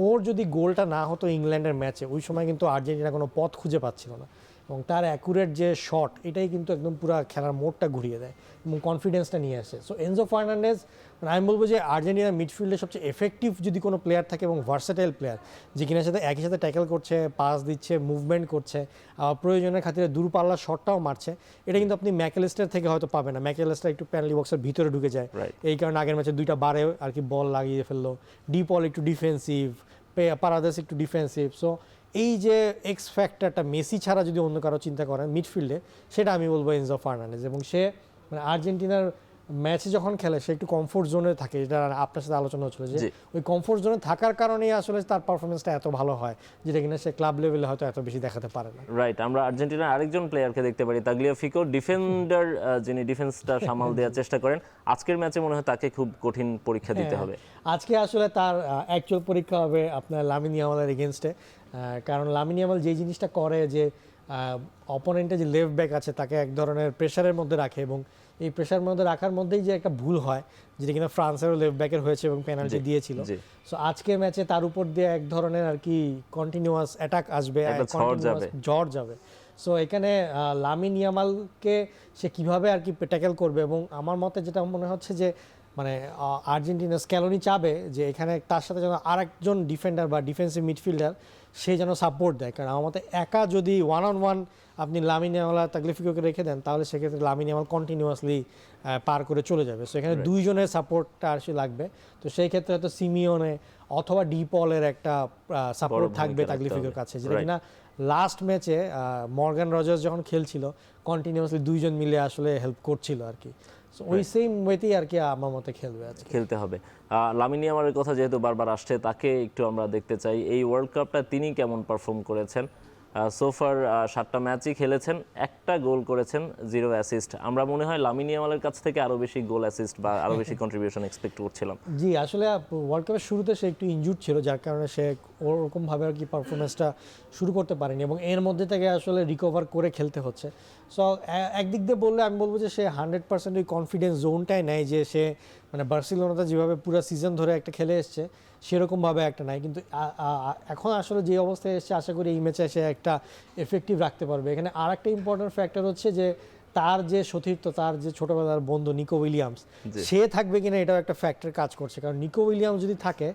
ওর যদি গোলটা না হতো ইংল্যান্ডের ম্যাচে, ওই সময় কিন্তু আর্জেন্টিনা কোনো পথ খুঁজে পাচ্ছিল না। এবং তার অ্যাকুরেট যে শট, এটাই কিন্তু একদম পুরো খেলার মোড়টা ঘুরিয়ে দেয় এবং কনফিডেন্সটা নিয়ে আসে। সো এনজো ফার্নান্ডেজ, মানে আমি বলবো যে আর্জেন্টিনার মিডফিল্ডে সবচেয়ে এফেক্টিভ যদি কোনো প্লেয়ার থাকে এবং ভার্সেটাইল প্লেয়ার, যে কিনার সাথে একই সাথে ট্যাকেল করছে, পাস দিচ্ছে, মুভমেন্ট করছে, প্রয়োজনের খাতিরে দূরপাল্লার শটটাও মারছে, এটা কিন্তু আপনি ম্যাকঅ্যালিস্টার থেকে হয়তো পাবেন না। ম্যাকঅ্যালিস্টার একটু পেনাল্টি বক্সের ভিতরে ঢুকে যায়, এই কারণে আগের ম্যাচে 2টা বারে আর কি বল লাগিয়ে ফেললো। ডি পল একটু ডিফেন্সিভ, পারাদেস একটু ডিফেন্সিভ। সো এই যে এক্স ফ্যাক্টরটা মেসি ছাড়া যদি অন্য কারো চিন্তা করেন মিডফিল্ডে, সেটা আমি বলবো এনজো ফার্নান্ডেজ। এবং সে মানে আর্জেন্টিনার ম্যাচে যখন খেলে সে একটু কমফোর্ট জোনে থাকে, যেটা আপনার সাথে আলোচনা হচ্ছিল যে ওই কমফোর্ট জোনে থাকার কারণেই আসলে তার পারফরমেন্সটা এত ভালো হয়, যেটা কিনা সে ক্লাব লেভেলে হয়তো এত বেশি দেখাতে পারে না। রাইট, আমরা আর্জেন্টিনার আরেকজন প্লেয়ারকে দেখতে পারি, তাগলিয়াফিকো, ডিফেন্ডার, যিনি ডিফেন্সটা সামাল দেওয়ার চেষ্টা করেন। আজকের ম্যাচে মনে হয় তাকে খুব কঠিন পরীক্ষা দিতে হবে। আজকে আসলে তার অ্যাকচুয়াল পরীক্ষা হবে আপনার লামিন ইয়ামালের এগেনস্টে, কারণ লামিন ইয়ামাল যে জিনিসটা করে যে অপোনেন্টে যে লেফট ব্যাক আছে তাকে এক ধরনের প্রেশারের মধ্যে রাখে, এবং এই প্রেশারের মধ্যে রাখার মধ্যেই যে একটা ভুল হয়, যেটা কিনা ফ্রান্সেরও লেফট ব্যাকের হয়েছে এবং পেনাল্টি দিয়েছিল। সো আজকের ম্যাচে তার উপর দিয়ে এক ধরনের আর কি কন্টিনিউয়াস অ্যাটাক আসবে, ঝড় যাবে। সো এখানে লামিন ইয়ামালকে সে কিভাবে আর কি ট্যাকেল করবে, এবং আমার মতে যেটা মনে হচ্ছে যে মানে আর্জেন্টিনা স্ক্যালোনি চাবে যে এখানে তার সাথে যেন আরেকজন ডিফেন্ডার বা ডিফেন্সিভ মিডফিল্ডার সে যেন সাপোর্ট দেয়। কারণ আমার মতে একা যদি 1-on-1 আপনি লামিন ইয়ামাল আর তাগলিফিকোকে রেখে দেন, তাহলে সেক্ষেত্রে লামিন ইয়ামাল কন্টিনিউয়াসলি পার করে চলে যাবে। সো এখানে দুইজনের সাপোর্টটা আর সে লাগবে। তো সেই ক্ষেত্রে হয়তো সিমিওনে অথবা ডি পলের একটা সাপোর্ট থাকবে তাগলিফিকোর কাছে, যেটা কিনা লাস্ট ম্যাচে মর্গান রজার্স যখন খেলছিল কন্টিনিউয়াসলি দুইজন মিলে আসলে হেল্প করছিল আর কি। ওই সেম ওয়েতেই আর কি আমার মতে খেলতে হবে। লামিন ইয়ামালের কথা যেহেতু বারবার আসছে, তাকে একটু আমরা দেখতে চাই এই ওয়ার্ল্ড কাপটা তিনি কেমন পারফর্ম করেছেন। সোফার 7টা ম্যাচই খেলেছেন, একটা গোল করেছেন, 0 অ্যাসিস্ট। আমরা মনে হয় লামিন ইয়ামালের কাছ থেকে আরো বেশি গোল অ্যাসিস্ট বা আরো বেশি কন্ট্রিবিউশন এক্সপেক্ট করছিলাম। জি, আসলে ওয়ার্ল্ড কাপের শুরুতে সে একটু ইনজুর্ড ছিল, যার কারণে সে ওরকম ভাবে আর কি পারফরমেন্সটা শুরু করতে পারেনি, এবং এর মধ্যে থেকে আসলে রিকভার করে খেলতে হচ্ছে। সো একদিক দিয়ে বললে আমি বলবো যে সে 100% ওই কনফিডেন্স জোনটাই নেয়, যে সে মানে বার্সেলোনাতে যেভাবে পুরো সিজন ধরে একটা খেলে এসছে সেরকমভাবে একটা নাই। কিন্তু এখন আসলে যে অবস্থায় এসছে, আশা করি এই ম্যাচে সে একটা এফেক্টিভ রাখতে পারবে। এখানে আর একটা ইম্পর্টেন্ট ফ্যাক্টর হচ্ছে যে তার যে সতীর্থ, তার যে ছোটবেলার বন্ধু নিকো উইলিয়ামস, সে থাকবে কিনা এটাও একটা ফ্যাক্টর কাজ করছে। কারণ নিকো উইলিয়ামস যদি থাকে,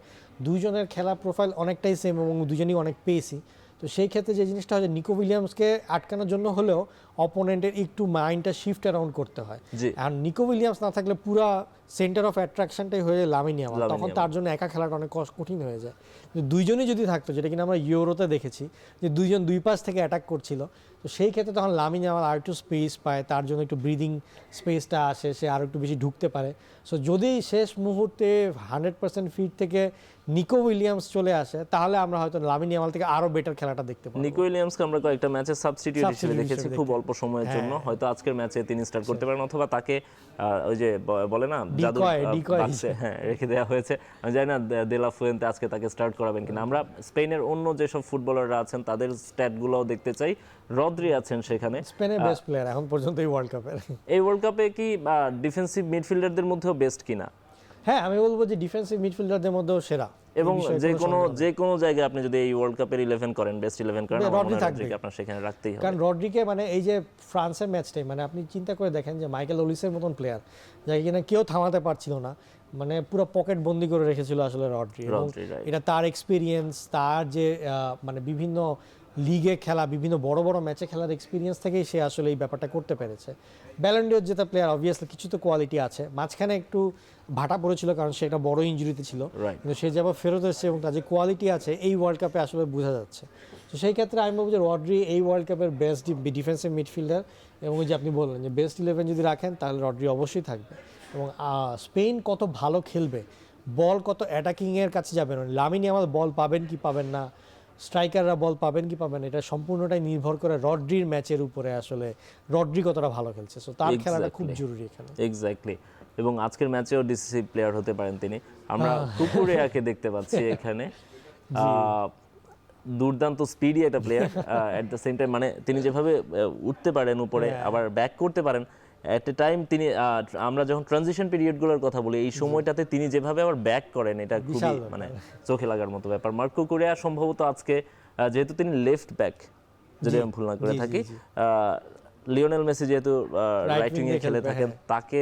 দুইজনের খেলা প্রোফাইল অনেকটাই সেম এবং দুজনই অনেক পেসি। তো সেই ক্ষেত্রে যে জিনিসটা হয় যে নিকো উইলিয়ামসকে আটকানোর জন্য হলেও অপোনেন্টের একটু মাইন্ডটা শিফট অ্যারাউন্ড করতে হয়। আর নিকো উইলিয়ামস না থাকলে পুরা সেন্টার অফ অ্যাট্রাকশনটাই হয়ে যায় লামিন ইয়ামাল, তখন তার জন্য একা খেলাটা অনেক কঠিন হয়ে যায়। দুইজনই যদি থাকতো, যেটা কিনা আমরা ইউরোতে দেখেছি যে দুইজন দুই পাশ থেকে অ্যাটাক করছিল, তো সেই ক্ষেত্রে তখন লামিন ইয়ামাল আর একটু স্পেস পায়, তার জন্য একটু ব্রিদিং স্পেসটা আসে, সে আর একটু বেশি ঢুকতে পারে। সো যদি শেষ মুহূর্তে 100% ফিট থেকে নিকো উইলিয়ামস চলে আসে, তাহলে আমরা হয়তো লামিন ইয়ামাল থেকে আরো বেটার খেলাটা দেখতে পাবো। নিকো উইলিয়ামসকে আমরা কয়েকটা ম্যাচে সাবস্টিটিউট হিসেবে দেখেছি খুব অল্প সময়ের জন্য। হয়তো আজকের ম্যাচে তিনি স্টার্ট করতে পারেন, অথবা তাকে ওই যে বলে না জাদু বাক্সে রেখে দেওয়া হয়েছে। আমি জানি না দে লা ফুয়েন্তে আজকে তাকে স্টার্ট করাবেন কিনা। আমরা স্পেনের অন্য যেসব ফুটবলাররা আছেন তাদের স্ট্যাটগুলোও দেখতে চাই। রদ্রি আছেন সেখানে, স্পেনের বেস্ট প্লেয়ার এখন পর্যন্ত এই ওয়ার্ল্ড কাপের। এই ওয়ার্ল্ড কাপে কি ডিফেন্সিভ মিডফিল্ডারদের মধ্যেও বেস্ট কিনা? হ্যাঁ, আমি বলবো যে ডিফেন্সিভ মিডফিল্ডারদের মধ্যেও সেরা। এবং যে কোনো জায়গায় আপনি যদি এই ওয়ার্ল্ড কাপের 11 করেন, বেস্ট 11 করেন, রদ্রিকে আপনার সেখানে রাখতেই হবে। কারণ রদ্রিকে মানে এই যে ফ্রান্সের ম্যাচটাই, মানে আপনি চিন্তা করে দেখেন যে মাইকেল ওলিসের মতন প্লেয়ার, যাকে কিনা কেউ থামাতে পারছিল না, মানে পুরো পকেট বন্দি করে রেখেছিল আসলে রদ্রি। এবং এটা তার এক্সপিরিয়েন্স, তার যে মানে বিভিন্ন লিগে খেলা, বিভিন্ন বড় বড় ম্যাচে খেলার এক্সপিরিয়েন্স থেকেই সে আসলে এই ব্যাপারটা করতে পেরেছে। ব্যালন ডিওর জেতা প্লেয়ার, অবভিয়াসলি কিছু তো কোয়ালিটি আছে। মাঝখানে একটু ভাটা পড়েছিল কারণ সে একটা বড় ইনজুরিতে ছিল, কিন্তু সে যেভাবে ফেরত এসেছে এবং তার যে কোয়ালিটি আছে এই ওয়ার্ল্ড কাপে আসলে বোঝা যাচ্ছে। তো সেই ক্ষেত্রে আমি বলবো যে রদ্রি এই ওয়ার্ল্ড কাপের বেস্ট ডিফেন্সিভ মিডফিল্ডার। এবং যে আপনি বললেন যে বেস্ট 11 যদি রাখেন তাহলে রদ্রি অবশ্যই থাকবে। এবং স্পেন কত ভালো খেলবে, বল কত অ্যাটাকিংয়ের কাছে যাবে না, লামিন ইয়ামাল বল পাবেন কি পাবেন না, স্ট্রাইকাররা বল পাবেন কি পাবেন, এটা সম্পূর্ণটাই নির্ভর করে রদ্রির ম্যাচের উপরে। আসলে রদ্রি কতটা ভালো খেলছে, সো তার খেলাটা খুব জরুরি এখানে। এক্স্যাক্টলি। এবং আজকের ম্যাচেও ডিসিসিভ প্লেয়ার হতে পারেন তিনি। আমরা কুকুরেয়াকে দেখতে পাচ্ছি এখানে, দুর্দান্ত স্পিডি একটা player. At the same time মানে তিনি যেভাবে উঠতে পারেন উপরে, আবার ব্যাক করতে পারেন এট এ টাইম। তিনি আমরা যখন ট্রানজিশন পিরিয়ডগুলোর কথা বলি, এই সময়টাতে তিনি যেভাবে আবার ব্যাক করেন, এটা খুবই মানে চোখে লাগার মতো ব্যাপার। মার্কো কুকুরেয়া সম্ভবত আজকে, যেহেতু তিনি লেফট ব্যাক যদি আমি ভুল না করে থাকি, লিওনেল মেসি যেহেতু রাইট উইং এ খেলে থাকেন, তাকে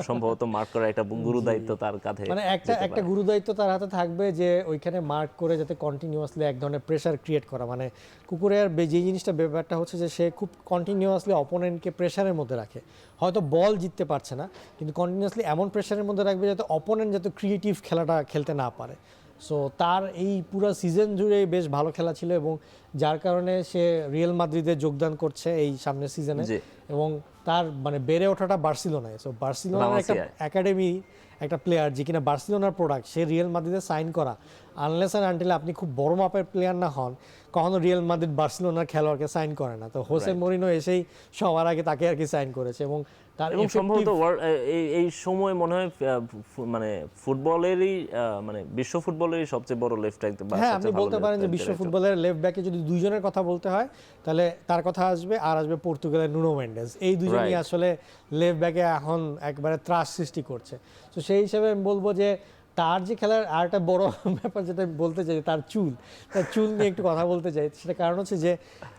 সম্ভবত মার্ক করা একটা গুরু দায়িত্ব তার কাঁধে, মানে একটা গুরু দায়িত্ব তার হাতে থাকবে, যে ওইখানে মার্ক করে যাতে কন্টিনিউয়াসলি এক ধরনের প্রেসার ক্রিয়েট করা। মানে কুকুরের যে জিনিসটা ব্যাপারটা হচ্ছে যে সে খুব কন্টিনিউয়াসলি অপোনেন্টকে প্রেসারের মধ্যে রাখে। হয়তো বল জিততে পারছে না, কিন্তু কন্টিনিউয়াসলি এমন প্রেসারের মধ্যে রাখবে যাতে অপোনেন্ট যাতে ক্রিয়েটিভ খেলাটা খেলতে না পারে। সো তার এই পুরো সিজন জুড়ে বেশ ভালো খেলা ছিল এবং যার কারণে সে রিয়াল মাদ্রিদে যোগদান করছে এই সামনের সিজনে জি। এবং তার মানে বেড়ে ওঠাটা বার্সেলোনায়। সো বার্সেলোনার একটা লামাসিয়ায়। একাডেমি একটা প্লেয়ার যে কিনা বার্সেলোনার প্রোডাক্ট, সে রিয়াল মাদ্রিদে সাইন করা, আনলেস অ্যান্ড আনটিল আপনি খুব বড় মাপের প্লেয়ার না হন, কখনো রিয়াল মাদ্রিদ বার্সেলোনার খেলোয়াড়কে সাইন করে না। তো হোসে মরিনো এসেই সবার আগে তাকে আর কি সাইন করেছে এবং তার এবং সম্ভবত effective- এই সময় মনে হয় মানে ফুটবলেরই মানে বিশ্ব ফুটবলেরই সবচেয়ে বড় লেফট ব্যাক। হ্যাঁ, আপনি বলতে পারেন যে বিশ্ব ফুটবলের লেফট ব্যাকে যদি দুইজনের কথা বলতে হয় তাহলে তার কথা আসবে, আর আসবে পর্তুগালের নুনো মেন্ডেস। এই দুজনই Right. আসলে লেফট ব্যাকে এখন একবারে ত্রাস সৃষ্টি করছে। তো সেই হিসেবে আমি বলবো যে তার যে খেলার আর একটা বড় ব্যাপার যেটা আমি বলতে চাই, তার চুল নিয়ে একটু কথা বলতে চাই। সেটা কারণ হচ্ছে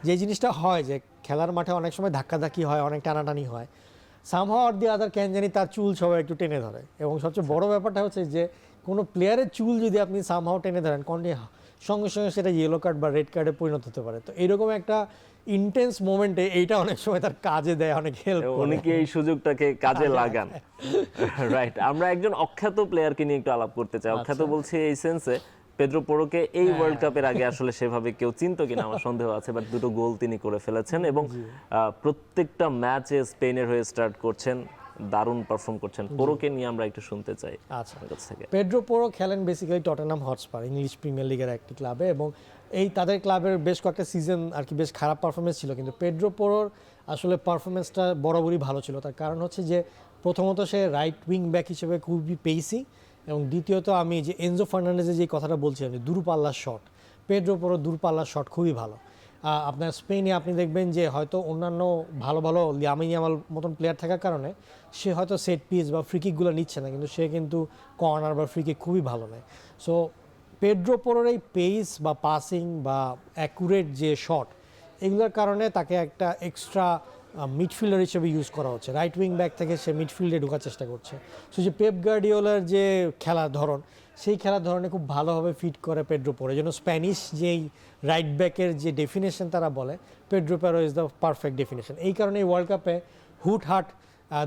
যে জিনিসটা হয় যে খেলার মাঠে অনেক সময় ধাক্কাধাক্কি হয়, অনেক টানাটানি হয়, সামহাও অর দি আদার কেন জানি তার চুল সবাই একটু টেনে ধরে। এবং সবচেয়ে বড় ব্যাপারটা হচ্ছে যে কোনো প্লেয়ারের চুল যদি আপনি সামহাও টেনে ধরেন, সঙ্গে সঙ্গে সেটা ইয়েলো কার্ড বা রেড কার্ডে পরিণত হতে পারে। তো এরকম একটা ইন্টেন্স মোমেন্টে এইটা অনেক সময় তার কাজে দেয়, অনেক হেল্প উনি কি এই সুযোগটাকে কাজে লাগান? রাইট, আমরা একজন অখ্যাত প্লেয়ারকে নিয়ে একটু আলাপ করতে চাই। অখ্যাত বলছি এই সেন্সে, পেদ্রো পোরোকে এই ওয়ার্ল্ড কাপের আগে আসলে সেভাবে কেউ চিনতো কিনা আমার সন্দেহ আছে, বাট দুটো গোল তিনি করে ফেলেছেন এবং প্রত্যেকটা ম্যাচে স্পেনের হয়ে স্টার্ট করছেন, দারুণ পারফর্ম করছেন। পোরোকে নিয়ে আমরা একটু শুনতে চাই আচ্ছা। আপনার কাছ থেকে। পেড্রো পোরো খেলেন basically Tottenham Hotspur, English premier লিগের একটি ক্লাবে, এবং এই তাদের ক্লাবের বেশ কয়েকটা সিজন আর কি বেশ খারাপ পারফরমেন্স ছিল, কিন্তু পেড্রো পোরোর আসলে পারফরমেন্সটা বরাবরই ভালো ছিল। তার কারণ হচ্ছে যে প্রথমত সে রাইট উইং ব্যাক হিসেবে খুবই পেইসি, এবং দ্বিতীয়ত আমি যে এনজো ফার্নান্ডেজের যে কথাটা বলছিলাম যে দূরপাল্লার শট, পেড্রো পোরোর দূরপাল্লার শট খুবই ভালো। আপনার স্পেনে আপনি দেখবেন যে হয়তো অন্যান্য ভালো ভালো লামিন ইয়ামাল মতন প্লেয়ার থাকার কারণে সে হয়তো সেট পিস বা ফ্রিকিকগুলো নিচ্ছে না, কিন্তু সে কিন্তু কর্নার বা ফ্রিকিক খুবই ভালো নেয়। সো পেড্রো পোরোর এই পেস বা পাসিং বা অ্যাকুরেট যে শট, এগুলোর কারণে তাকে একটা এক্সট্রা মিডফিল্ডার হিসেবে ইউজ করা হচ্ছে। রাইট উইং ব্যাক থেকে সে মিডফিল্ডে ঢোকার চেষ্টা করছে। সো যে পেপ গার্ডিওলার যে খেলার ধরন, সেই খেলার ধরনে খুব ভালোভাবে ফিট করে পেড্রো পোরো। এই জন্য স্প্যানিশ যেই রাইট ব্যাকের যে ডেফিনেশন তারা বলে, Pedro Porro is the perfect definition. এই কারণে এই ওয়ার্ল্ড কাপে হুটহাট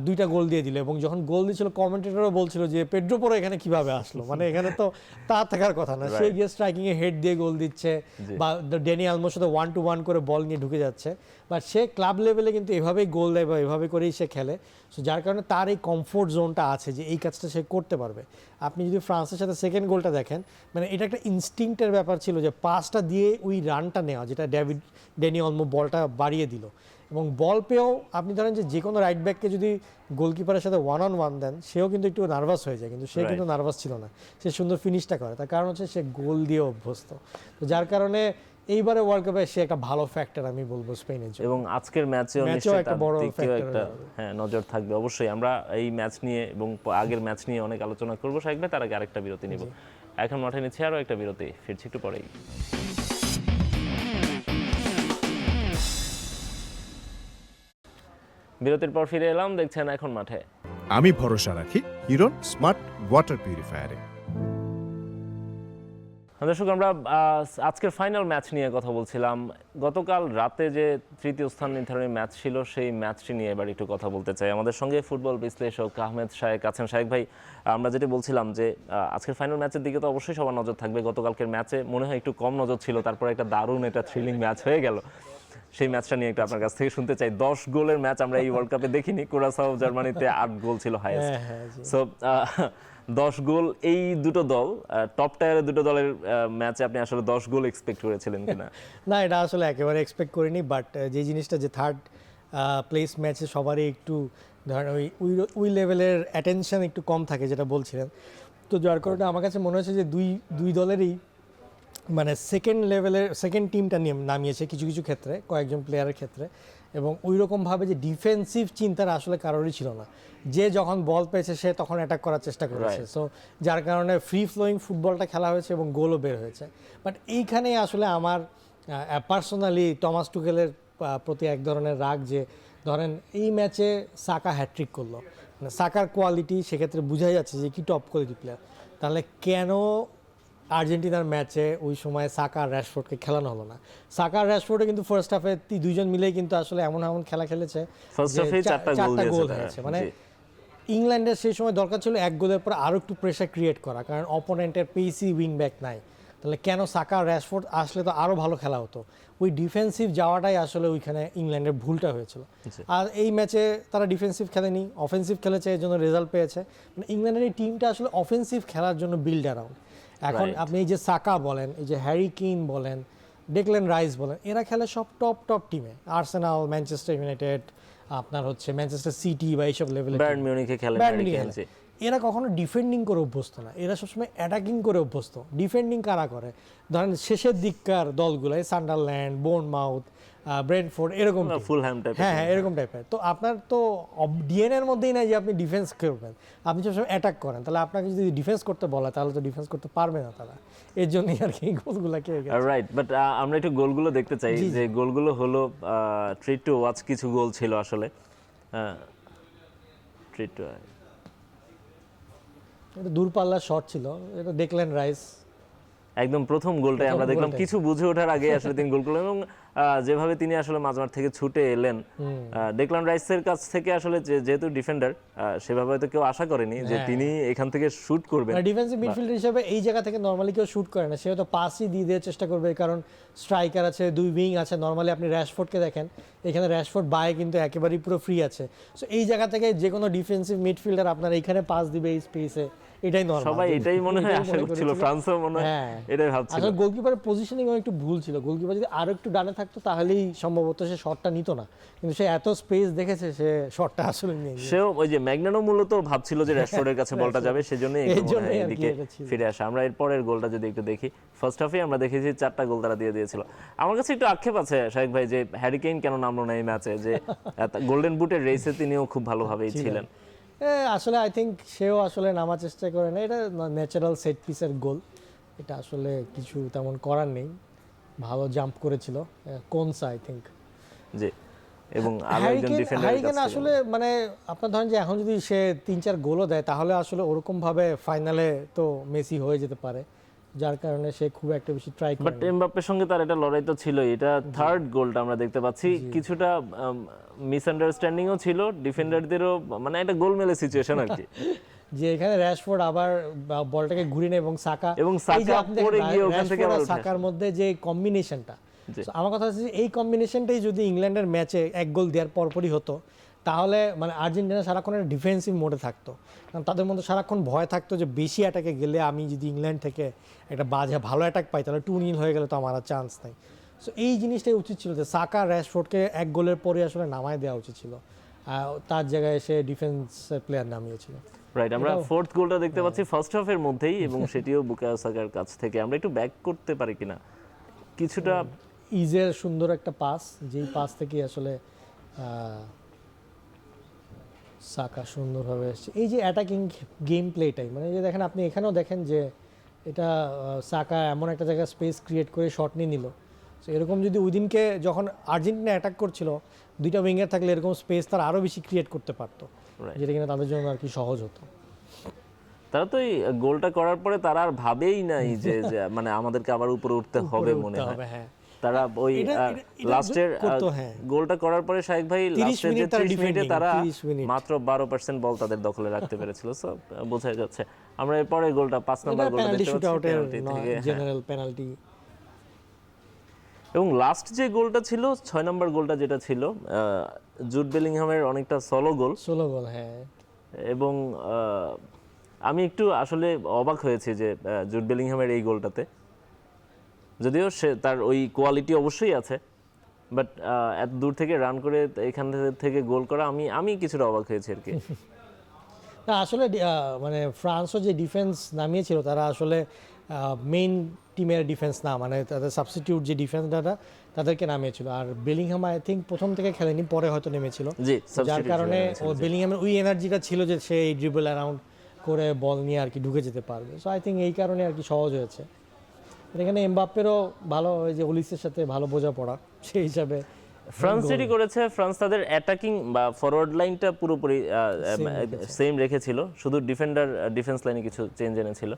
দুইটা গোল দিয়ে দিল, এবং যখন গোল দিয়েছিল কমেন্টেটরও বলছিল যে পেড্রো পোরো এখানে কিভাবে আসলো, মানে এখানে তো তা থাকার কথা না। সে গিয়ে স্ট্রাইকিংয়ে হেড দিয়ে গোল দিচ্ছে বা ড্যানি আলমোর সাথে 1-1 করে বল নিয়ে ঢুকে যাচ্ছে, বাট সে ক্লাব লেভেলে কিন্তু এভাবেই গোল দেয় বা এভাবে করেই সে খেলে। সো যার কারণে তার এই কমফোর্ট জোনটা আছে যে এই কাজটা সে করতে পারবে। আপনি যদি ফ্রান্সের সাথে সেকেন্ড গোলটা দেখেন, মানে এটা একটা ইনস্টিংক্টের ব্যাপার ছিল যে পাসটা দিয়ে ওই রানটা নেওয়া, যেটা ড্যানি অলমো বলটা বাড়িয়ে দিল, এবং বল পেয়েও আপনি ধরেন যে কোনো রাইট ব্যাককে যদি গোলকিপারের সাথে 1-on-1 দেন, সেও কিন্তু একটু নার্ভাস হয়ে যায়, কিন্তু সে কিন্তু নার্ভাস ছিল না, সে সুন্দর ফিনিশটা করে। তার কারণ হচ্ছে সে গোল দিয়ে অভ্যস্ত। তো যার কারণে এইবারে ওয়ার্ল্ড কাপে সে একটা ভালো ফ্যাক্টর আমি বলবো স্পেনের জন্য। এবং আজকের ম্যাচেও ম্যাচেও নিশ্চয়ই একটা তার বড় দিকেও factor একটা হবে। নজর থাকবে অবশ্যই। আমরা এই ম্যাচ নিয়ে এবং আগের ম্যাচ নিয়ে অনেক আলোচনা করবো শাহেক ভাই, তার আগে আরেকটা বিরতি নিব। এখন মাঠে নিচ্ছে আরও একটা বিরতি, ফিরছি একটু পরেই। বিরতির পর ফিরে এলাম, দেখছেন এখন মাঠে। আমি ভরসা রাখি হিরন স্মার্ট ওয়াটার পিউরিফায়ারে। দর্শক, আমরা আজকের ফাইনাল ম্যাচ নিয়ে কথা বলছিলাম। গতকাল রাতে যে তৃতীয় স্থান নির্ধারণী ম্যাচ ছিল, সেই ম্যাচটি নিয়ে এবার একটু কথা বলতে চাই। আমাদের সঙ্গে ফুটবল বিশ্লেষক আহমেদ শাহেক আছেন। শাহেক ভাই, আমরা যেটা বলছিলাম যে আজকের ফাইনাল ম্যাচের দিকে তো অবশ্যই সবার নজর থাকবে। গতকালকের ম্যাচে মনে হয় একটু কম নজর ছিল, তারপরে একটা দারুণ একটা থ্রিলিং ম্যাচ হয়ে গেল। সেই ম্যাচটা নিয়ে একটু আপনার কাছ থেকে শুনতে চাই। 10 গোলের ম্যাচ আমরা এই ওয়ার্ল্ড কাপে দেখিনি। কুরাসাও জার্মানিতে 8 গোল ছিল হাইয়েস্ট। সো 10 গোল, এই দুটো দল টপ টায়ারের দুটো দলের ম্যাচে আপনি আসলে 10 গোল এক্সপেক্ট করেছিলেন কিনা? না, এটা আসলে একেবারে এক্সপেক্ট করিনি, বাট যে জিনিসটা যে থার্ড প্লেস ম্যাচে সবারই একটু ধরেন ওই লেভেলের অ্যাটেনশন একটু কম থাকে, যেটা বলছিলেন। তো যার কারণে আমার কাছে মনে হচ্ছে যে দুই দলেরই মানে সেকেন্ড লেভেলের সেকেন্ড টিমটা নামিয়েছে কিছু কিছু ক্ষেত্রে, কয়েকজন প্লেয়ারের ক্ষেত্রে, এবং ওই রকমভাবে যে ডিফেন্সিভ চিন্তাটা আসলে কারোরই ছিল না। যে যখন বল পেয়েছে সে তখন অ্যাটাক করার চেষ্টা করেছে। সো যার কারণে ফ্রি ফ্লোয়িং ফুটবলটা খেলা হয়েছে এবং গোলও বের হয়েছে। বাট এইখানে আসলে আমার পার্সোনালি টমাস টুকেলের প্রতি এক ধরনের রাগ, যে ধরেন এই ম্যাচে সাকা হ্যাট্রিক করলো, মানে সাকার কোয়ালিটি সেক্ষেত্রে বোঝাই যাচ্ছে যে কি টপ কোয়ালিটি প্লেয়ার, তাহলে কেন আর্জেন্টিনার ম্যাচে ওই সময় সাকা র্যাশফোর্ডকে খেলানো হলো না? সাকা র্যাশফোর্ডে কিন্তু ফার্স্ট হাফে দুইজন মিলেই কিন্তু আসলে এমন খেলা খেলেছে, ফার্স্ট হাফে 4টা গোল হয়েছে। মানে ইংল্যান্ডের সেই সময় দরকার ছিল এক গোলের পর আরও একটু প্রেশার ক্রিয়েট করা, কারণ অপোনেন্টের পেসি উইং ব্যাক নাই। তাহলে কেন সাকা র্যাশফোর্ড আসলে তো আরও ভালো খেলা হতো। ওই ডিফেন্সিভ যাওয়াটাই আসলে ওইখানে ইংল্যান্ডের ভুলটা হয়েছিল। আর এই ম্যাচে তারা ডিফেন্সিভ খেলেনি, অফেন্সিভ খেলেছে, এই জন্য রেজাল্ট পেয়েছে। মানে ইংল্যান্ডের এই টিমটা আসলে অফেন্সিভ খেলার জন্য বিল্ড অ্যারাউন্ড। এখন আপনি এই যে সাকা বলেন, এই যে হ্যারি কেইন বলেন, ডেকল্যান রাইস বলেন, এরা খেলে সব টপ টিমে, আর্সেনাল, ম্যানচেস্টার ইউনাইটেড, আপনার হচ্ছে ম্যানচেস্টার সিটি বা এইসব লেভেলে বায়ার্ন মিউনিখে খেলে এরা কখনো ডিফেন্ডিং করে অভ্যস্ত না, এরা সবসময় অ্যাটাকিং করে অভ্যস্ত। ডিফেন্ডিং কারা করে? ধরেন শেষের দিককার দলগুলো, সান্ডারল্যান্ড, বোর্নমাউথ, ব্রেন্টফোর্ড, এরকম ফুলহ্যাম টাইপের। হ্যাঁ, এরকম টাইপের। তো আপনার তো ডিএনএ এর মধ্যেই নাই যে আপনি ডিফেন্স করবেন, আপনি সবসময় অ্যাটাক করেন। তাহলে আপনাকে যদি ডিফেন্স করতে বলা, তাহলে তো ডিফেন্স করতে পারবে না তারা। এর জন্যই আর কি গোলগুলো কে রাইট। বাট আমরা একটু গোলগুলো দেখতে চাই, যে গোলগুলো হলো ট্রিট টু ওয়াচ। কিছু গোল ছিল আসলে ট্রিট টু, এটা দূরপাল্লার শট ছিল, এটা ডেকল্যান রাইস একদম প্রথম গোলটাই আমরা দেখলাম কিছু বুঝে ওঠার আগে আসলে তিনি গোল করলেন। এবং যেভাবে তিনি আসলে মাঝমাঠ থেকে ছুটে এলেন, ডেকল্যান রাইসের কাছ থেকে আসলে যেহেতু ডিফেন্ডার, সেভাবে হয়তো কেউ আশা করেনি যে তিনি এখান থেকে শুট করবেন। ডিফেন্সিভ মিডফিল্ডার হিসেবে এই জায়গা থেকে নরমালি কেউ শুট করে না, সে হয়তো পাসই দিয়ে দেওয়ার চেষ্টা করবে, কারণ স্ট্রাইকার আছে, দুই উইং আছে। নরমালি আপনি র্যাশফোর্ডকে দেখেন, এখানে র্যাশফোর্ড বায়ে কিন্তু একেবারেই পুরো ফ্রি আছে। সো এই জায়গা থেকে যে কোনো ডিফেন্সিভ মিডফিল্ডার আপনার এইখানে পাস দিবে এই স্পেসে, এটাই নরমাল। সবাই এটাই মনে হয় আশা করছিল, ফ্রান্সও মনে হয় এটাই ভাবছিল। আসলে গোলকিপারের পজিশনিং একটু ভুল ছিল। গোলকিপার যদি আরো একটু ডানে থাকতো তাহলেই সম্ভবত সে শটটা নিত না, কিন্তু সে এত স্পেস দেখেছে, সে শটটা আসলে নিয়ে নিয়েছে। সেও ওই যে ম্যাগনানো মূলত ভাবছিল যে র্যাশফোর্ডের কাছে বলটা যাবে, সেজন্যই এদিকে ফিরে আসে। আমরা এরপরের গোলটা যদি একটু দেখি, ফার্স্ট হাফে আমরা দেখেছি 4টা গোল তারা দিয়ে দিয়েছিল। আমার কাছে একটু আক্ষেপ আছে শাহেক ভাই, যে হ্যারি কেইন কেন নামলো না এই ম্যাচে, যে গোল্ডেন বুটের রেসে তিনিও খুব ভালোভাবেই ছিলেন। আসলে আই থিঙ্ক সেও আসলে নামার চেষ্টা করে না, এটা ন্যাচারাল সেট পিসের গোল, এটা আসলে কিছু তেমন করার নেই। ভালো জাম্প করেছিল কোনসা, আই থিঙ্ক। জি, এবং আরো একজন ডিফেন্ডার হ্যারিকেন আসলে মানে আপনার ধরেন যে এখন যদি সে 3-4 গোলও দেয়, তাহলে আসলে ওরকম ভাবে ফাইনালে তো মেসি হয়ে যেতে পারে, যার কারণে সে খুব একটা বেশি ট্রাই করে। বাট এমবাপ্পের সঙ্গে তার এটা লড়াই তো ছিল। এটা থার্ড গোলটা আমরা দেখতে পাচ্ছি, কিছুটা মিসআন্ডারস্ট্যান্ডিংও ছিল ডিফেন্ডারদেরও, মানে একটা গোলমেলে সিচুয়েশন আর কি। যে এখানে র্যাশফোর্ড আবার বলটাকে ঘুরিয়ে নেয় এবং সাকা পড়ে গিয়ে ওখান থেকে আবার সাকার মধ্যে যে কম্বিনেশনটা, আমার কথা হচ্ছে এই কম্বিনেশনটাই যদি ইংল্যান্ডের ম্যাচে এক গোল দেওয়ার পরপরই হতো, তাহলে মানে আর্জেন্টিনা সারাক্ষণ একটা ডিফেন্সিভ মোডে থাকতো, কারণ তাদের মধ্যে সারাক্ষণ ভয় থাকতো যে বেশি অ্যাটাকে গেলে আমি যদি ইংল্যান্ড থেকে একটা ভালো অ্যাটাক পাই, তাহলে 2-0 হয়ে গেলে তো আমার আর চান্স নেই। সো এই জিনিসটাই উচিত ছিল যে সাকা র্যাশফোর্ডকে এক গোলের পরে আসলে নামায় দেওয়া উচিত ছিল, তার জায়গায় সে ডিফেন্স প্লেয়ার নামিয়েছিল। রাইট, আমরা ফোর্থ গোলটা দেখতে পাচ্ছি ফার্স্ট হাফের মধ্যেই, এবং সেটিও বুকায়ো সাকার কাছ থেকে। আমরা একটু ব্যাক করতে পারি কিনা কিছুটা। ইজের সুন্দর একটা পাস, যেই পাস থেকে আসলে সাকা সুন্দরভাবে এসেছে। এই যে অ্যাটাকিং গেম প্লেটাই, মানে এই যে দেখেন, আপনি এখানেও দেখেন যে এটা সাকা এমন একটা জায়গায় স্পেস ক্রিয়েট করে শট নিয়ে নিল। সো এরকম যদি ওই দিনকে যখন আর্জেন্টিনা অ্যাটাক করছিল, দুইটা উইঙ্গার থাকলে এরকম স্পেস তার আরও বেশি ক্রিয়েট করতে পারতো, যেটা কিনা তাদের জন্য আর কি সহজ হতো। তারা তো এই গোলটা করার পরে তারা আর ভাবেই নাই যে মানে আমাদেরকে আবার উপরে উঠতে হবে, মনে হয় তারা ওই লাস্টের গোলটা করার পরে শাহেক ভাই লাস্টের যে 30 মিনিটে তারা মাত্র 12% বল তাদের দখলে রাখতে পেরেছিল। সো বোঝা যাচ্ছে। আমরা এরপরে গোলটা 5 নাম্বার গোলটা দেখতে পাচ্ছি, জেনারেল পেনাল্টি। এবং লাস্ট যে গোলটা ছিল 6 নাম্বার গোলটা, যেটা ছিল জুড বেলিংহামের অনেকটা সোলো গোল। হ্যাঁ, এবং আমি একটু আসলে অবাক হয়েছি যে জুড বেলিংহামের এই গোলটাতে, যদিও সে তার ওই কোয়ালিটি অবশ্যই আছে, বাট এত দূর থেকে রান করে এখান থেকে গোল করা, আমি কিছুটা অবাক হয়েছি আর কি। না আসলে মানে ফ্রান্সও যে ডিফেন্স নামিয়েছিল, তারা আসলে মেইন টিমের ডিফেন্স না, মানে তাদের সাবস্টিটিউট যে ডিফেন্সটা তাদেরকে নামিয়েছিল। আর বেলিংহাম আই থিঙ্ক প্রথম থেকে খেলেনি, পরে হয়তো নেমেছিল, যার কারণে বেলিংহামের ওই এনার্জিটা ছিল যে সে এই ড্রিবল অ্যারাউন্ড করে বল নিয়ে আর কি ঢুকে যেতে পারবে। সো আই থিঙ্ক এই কারণে আর কি সহজ হয়েছে। এখানে এমবাপ্পেরও ভালো, ওই যে ওলিসের সাথে ভালো বোঝাপড়া, সেই হিসাবে ফ্রান্স যেটি করেছে, ফ্রান্স তাদের অ্যাটাকিং বা ফরওয়ার্ড লাইনটা পুরোপুরি সেম রেখেছিল, শুধু ডিফেন্স লাইনে কিছু চেঞ্জ এনেছিল,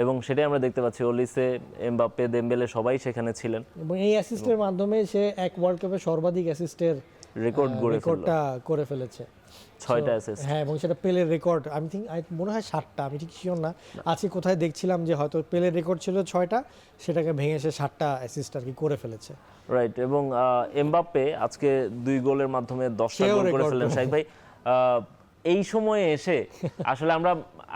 এবং সেটাই আমরা দেখতে পাচ্ছি। ওলিসে, এমবাপ্পে, দেমবেলে সবাই সেখানে ছিলেন, এবং এই অ্যাসিস্টের মাধ্যমে সে এক ওয়ার্ল্ড কাপে সর্বাধিক অ্যাসিস্টের রেকর্ড গড়ে ফেললো, রেকর্ডটা করে ফেলেছে। 6টা অ্যাসিস্ট। হ্যাঁ, এবং সেটা পেলের রেকর্ড, আমি মনে হয় 7টা, আমি ঠিক শিওর না। আজকে কোথায় দেখছিলাম যে হয়তো পেলের রেকর্ড ছিল 6টা, সেটাকে ভেঙে সে 7টা অ্যাসিস্ট আর কি করে ফেলেছে। রাইট, এবং এমবাপ্পে আজকে 2 গোলের মাধ্যমে 10টা সেও গোল করে record ফেললেন। শাইখ ভাই, এই সময়ে এসে আসলে আমরা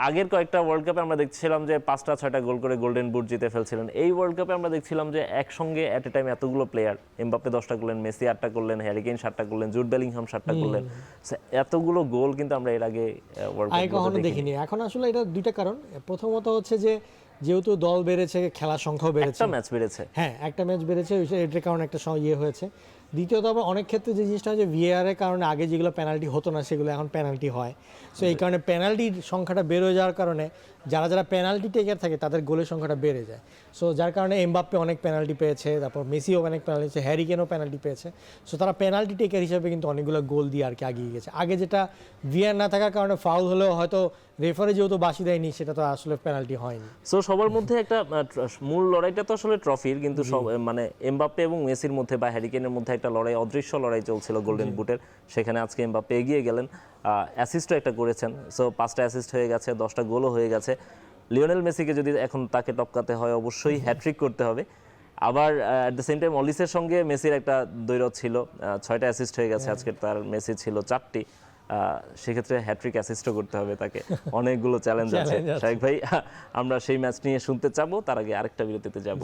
আগের কয়েকটা ওয়ার্ল্ড কাপে আমরা দেখছিলাম যে 5টা 6টা গোল করে গোল্ডেন বুট জিতে ফেলছিলেন। এই ওয়ার্ল্ড কাপে আমরা দেখছিলাম যে একসঙ্গে এট এ টাইম এতগুলো প্লেয়ার, এমবাপ্পে 10টা করলেন, মেসি 8টা করলেন, হ্যারি কেইন 7টা করলেন, জুড বেলিংহাম 7টা করলেন। So, এতগুলো গোল কিন্তু আমরা এর আগে ওয়ার্ল্ড আগে কখনো কাপে দেখিনি। এখন আসলে এটা দুইটা কারণ। প্রথমত হচ্ছে যে যেহেতু দল বেড়েছে, খেলার সংখ্যাও বেড়েছে, একটা ম্যাচ বেড়েছে। হ্যাঁ, একটা ম্যাচ বেড়েছে, এটার কারণে একটা ইয়ে হয়েছে। দ্বিতীয়ত আবার অনেক ক্ষেত্রে যে জিনিসটা হয় যে ভিএআর এর কারণে আগে যেগুলো পেনাল্টি হতো না সেগুলো এখন পেনাল্টি হয়। সো এই কারণে পেনাল্টির সংখ্যাটা বেড়ে যাওয়ার কারণে যারা যারা পেনাল্টি টেকার থাকে তাদের গোলের সংখ্যাটা বেড়ে যায়। সো যার কারণে এমবাপ্পে অনেক পেনাল্টি পেয়েছে, তারপর মেসিও অনেক পেনাল্টি পেয়েছে, হ্যারি কেনও পেনাল্টি পেয়েছে। সো তারা পেনাল্টি টেকার হিসেবে কিন্তু অনেকগুলো গোল দিয়ে আর কি এগিয়ে গেছে। আগে যেটা ভিএআর না থাকার কারণে ফাউল হলেও হয়তো রেফারি যেহেতু বাঁশি দেয়নি, সেটা তো আসলে পেনাল্টি হয়নি। সো সবার মধ্যে একটা মূল লড়াইটা তো আসলে ট্রফির, কিন্তু সব মানে এমবাপ্পে এবং মেসির মধ্যে বা হ্যারি কেইনের মধ্যে একটা লড়াই, অদৃশ্য লড়াই চলছিল গোল্ডেন বুটের। সেখানে আজকে এমবাপ্পে এগিয়ে গেলেন, অ্যাসিস্টও একটা করেছেন। সো 5টা অ্যাসিস্ট হয়ে গেছে, 10টা গোলও হয়ে গেছে। লিওনেল মেসিকে যদি এখন তাকে টপকাতে হয় অবশ্যই হ্যাট্রিক করতে হবে। আবার অ্যাট দ্য সেম টাইম অলিসের সঙ্গে মেসির একটা দ্বৈরথ ছিল, 6টা অ্যাসিস্ট হয়ে গেছে আজকে, তার মেসি ছিল 4টি। সেক্ষেত্রে হ্যাট্রিক অ্যাসিস্টও করতে হবে তাকে। অনেকগুলো চ্যালেঞ্জ আছে শাইখ ভাই, আমরা সেই ম্যাচ নিয়ে শুনতে চাবো। তার আগে আরেকটা বিরতিতে যাব।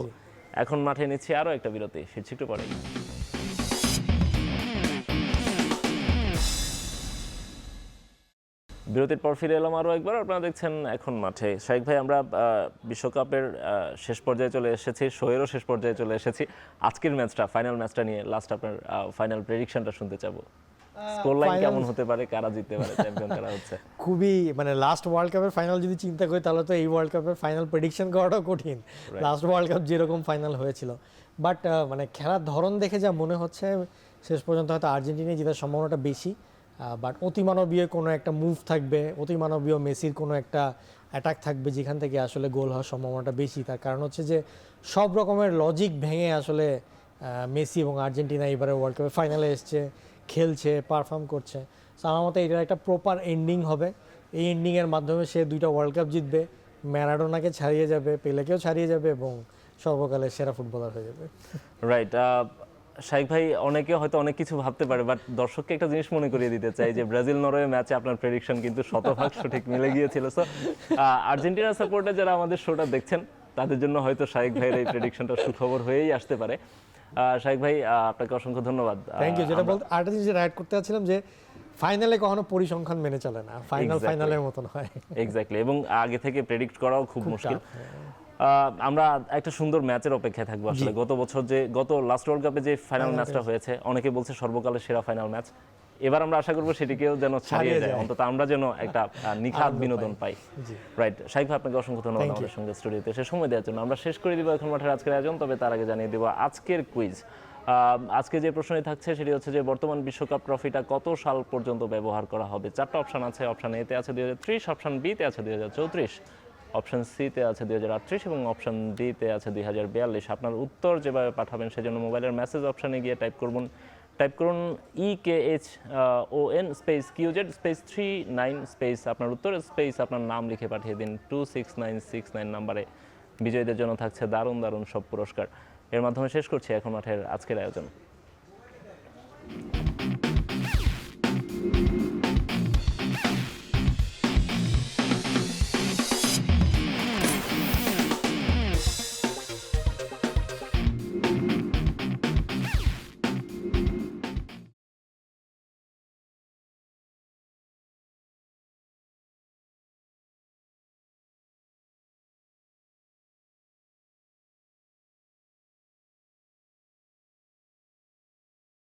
এখন মাঠে নিচ্ছি আরও একটা বিরতি, ফিরছি একটু পরেই। বিরতির পর ফিরে এলাম আরও একবার, আপনারা দেখছেন এখন মাঠে। শাইখ ভাই, আমরা বিশ্বকাপের শেষ পর্যায়ে চলে এসেছি, শোয়েরও শেষ পর্যায়ে চলে এসেছি। আজকের ম্যাচটা, ফাইনাল ম্যাচটা নিয়ে লাস্ট আপনার ফাইনাল প্রেডিকশনটা শুনতে চাবো। স্কোর লাইন কেমন হতে পারে, কারা জিততে পারে, চ্যাম্পিয়ন কারা হচ্ছে? খুবই মানে লাস্ট ওয়ার্ল্ড কাপের ফাইনাল যদি চিন্তা করি তাহলে তো এই ওয়ার্ল্ড কাপের ফাইনাল প্রেডিকশন করাটাও কঠিন। লাস্ট ওয়ার্ল্ড কাপ যেরকম ফাইনাল হয়েছিল, বাট মানে খেলার ধরন দেখে যা মনে হচ্ছে শেষ পর্যন্ত হয়তো আর্জেন্টিনায় জেতার সম্ভাবনাটা বেশি। বাট অতিমানবীয় কোনো একটা মুভ থাকবে, অতিমানবীয় মেসির কোনো একটা অ্যাটাক থাকবে যেখান থেকে আসলে গোল হওয়ার সম্ভাবনাটা বেশি। তার কারণ হচ্ছে যে সব রকমের লজিক ভেঙে আসলে মেসি এবং আর্জেন্টিনা এবারে ওয়ার্ল্ড কাপের ফাইনালে এসছে, খেলছে, পারফর্ম করছে। সো আমার মতে এটার একটা প্রপার এন্ডিং হবে। এই এন্ডিংয়ের মাধ্যমে সে 2টা ওয়ার্ল্ড কাপ জিতবে, ম্যারাডোনাকে ছাড়িয়ে যাবে, পেলেকেও ছাড়িয়ে যাবে এবং সর্বকালের সেরা ফুটবলার হয়ে যাবে। রাইট। শাইখ ভাই, অনেকে হয়তো অনেক কিছু ভাবতে পারে, বাট দর্শককে একটা জিনিস মনে করিয়ে দিতে চাই যে ব্রাজিল নরওয়ে ম্যাচে আপনার প্রেডিকশন কিন্তু 100% সঠিক মিলে গিয়েছিল। সো আর্জেন্টিনা সাপোর্টার যারা আমাদের শোটা দেখছেন তাদের জন্য হয়তো শাইখ ভাইয়ের এই প্রেডিকশনটা সুখবর হয়েই আসতে পারে। শাইখ ভাই, আপনাকে অসংখ্য ধন্যবাদ। Thank you. যেটা বলতে আরেকটা জিনিস অ্যাড করতে চাচ্ছিলাম যে ফাইনালে কখনো পরিসংখ্যান মেনে চলে না, ফাইনালের মতন হয়। এক্স্যাক্টলি, এবং আগে থেকে প্রেডিক্ট করাও খুব মুশকিল। আমরা একটা সুন্দর ম্যাচের অপেক্ষায় থাকবো আসলে। গত লাস্ট ওয়ার্ল্ড কাপে যে ফাইনাল ম্যাচটা হয়েছে, অনেকে বলছে সর্বকালের সেরা ফাইনাল ম্যাচ। এবার আমরা আশা করবো সেটিকেও যেন ছাড়িয়ে যায়, অন্তত আমরা যেন একটা নিখাত বিনোদন পাই। রাইট, শাইখ ভাই, আপনাকে অসংখ্য ধন্যবাদ আমাদের সঙ্গে স্টুডিওতে এসে সময় দেওয়ার জন্য। আমরা শেষ করে দিব এখন মাঠের আজকের আয়োজন, তবে তার আগে জানিয়ে দেবো আজকের কুইজ। আজকে যে প্রশ্নটি থাকছে সেটি হচ্ছে যে বর্তমান বিশ্বকাপ ট্রফিটা কত সাল পর্যন্ত ব্যবহার করা হবে? 4টা অপশন আছে। অপশন এতে আছে 2030, অপশন বিতে আছে 2034, অপশন সিতে আছে 2038 এবং অপশন ডিতে আছে 2042। আপনার উত্তর যেভাবে পাঠাবেন সেজন্য মোবাইলের মেসেজ অপশনে গিয়ে টাইপ করুন EKHON space QZ space 39 space আপনার উত্তর স্পেস আপনার নাম লিখে পাঠিয়ে দিন 26969 নাম্বারে। বিজয়ীদের জন্য থাকছে দারুণ দারুণ সব পুরস্কার। এর মাধ্যমে শেষ করছি এখন মাঠের আজকের আয়োজন।